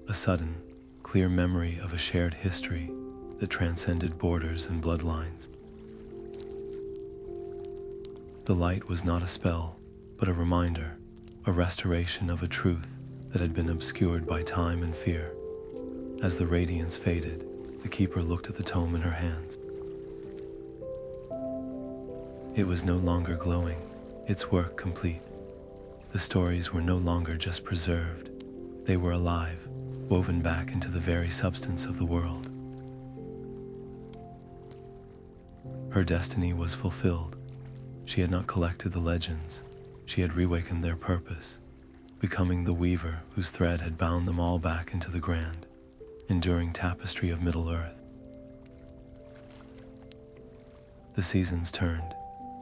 a sudden, clear memory of a shared history that transcended borders and bloodlines. The light was not a spell, but a reminder, a restoration of a truth that had been obscured by time and fear. As the radiance faded, the Keeper looked at the tome in her hands. It was no longer glowing, its work complete. The stories were no longer just preserved, they were alive, woven back into the very substance of the world. Her destiny was fulfilled. She had not collected the legends, she had reawakened their purpose, becoming the weaver whose thread had bound them all back into the grand, enduring tapestry of Middle-earth. The seasons turned,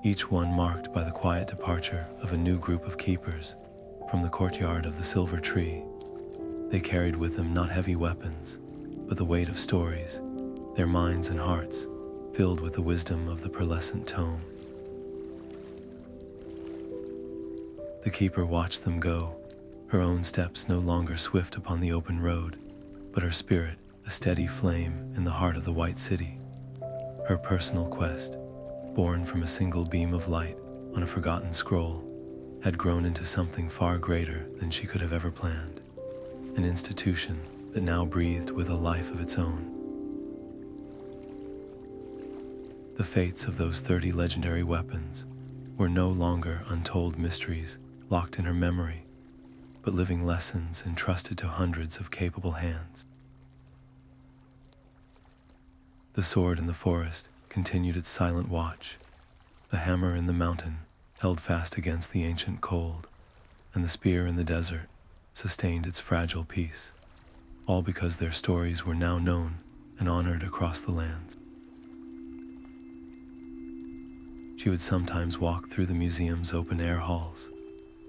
each one marked by the quiet departure of a new group of keepers from the courtyard of the Silver Tree. They carried with them not heavy weapons, but the weight of stories, their minds and hearts filled with the wisdom of the Perlessent tome. The Keeper watched them go, her own steps no longer swift upon the open road, but her spirit a steady flame in the heart of the White City. Her personal quest, born from a single beam of light on a forgotten scroll, had grown into something far greater than she could have ever planned, an institution that now breathed with a life of its own. The fates of those 30 legendary weapons were no longer untold mysteries locked in her memory, but living lessons entrusted to hundreds of capable hands. The sword in the forest continued its silent watch, the hammer in the mountain held fast against the ancient cold, and the spear in the desert sustained its fragile peace, all because their stories were now known and honored across the lands. She would sometimes walk through the museum's open-air halls,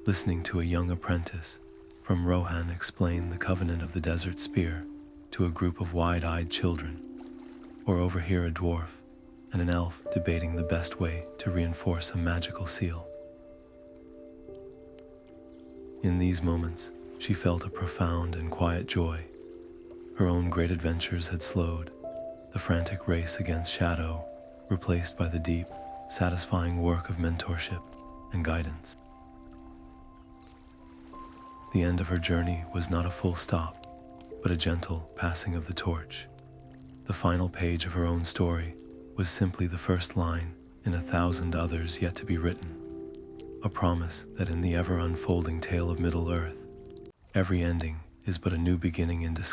listening to a young apprentice from Rohan explain the covenant of the desert spear to a group of wide-eyed children, or overhear a dwarf and an elf debating the best way to reinforce a magical seal. In these moments, she felt a profound and quiet joy. Her own great adventures had slowed, the frantic race against shadow replaced by the deep, satisfying work of mentorship and guidance. The end of her journey was not a full stop, but a gentle passing of the torch. The final page of her own story was simply the first line in 1,000 others yet to be written, a promise that in the ever-unfolding tale of Middle-earth, every ending is but a new beginning in disguise.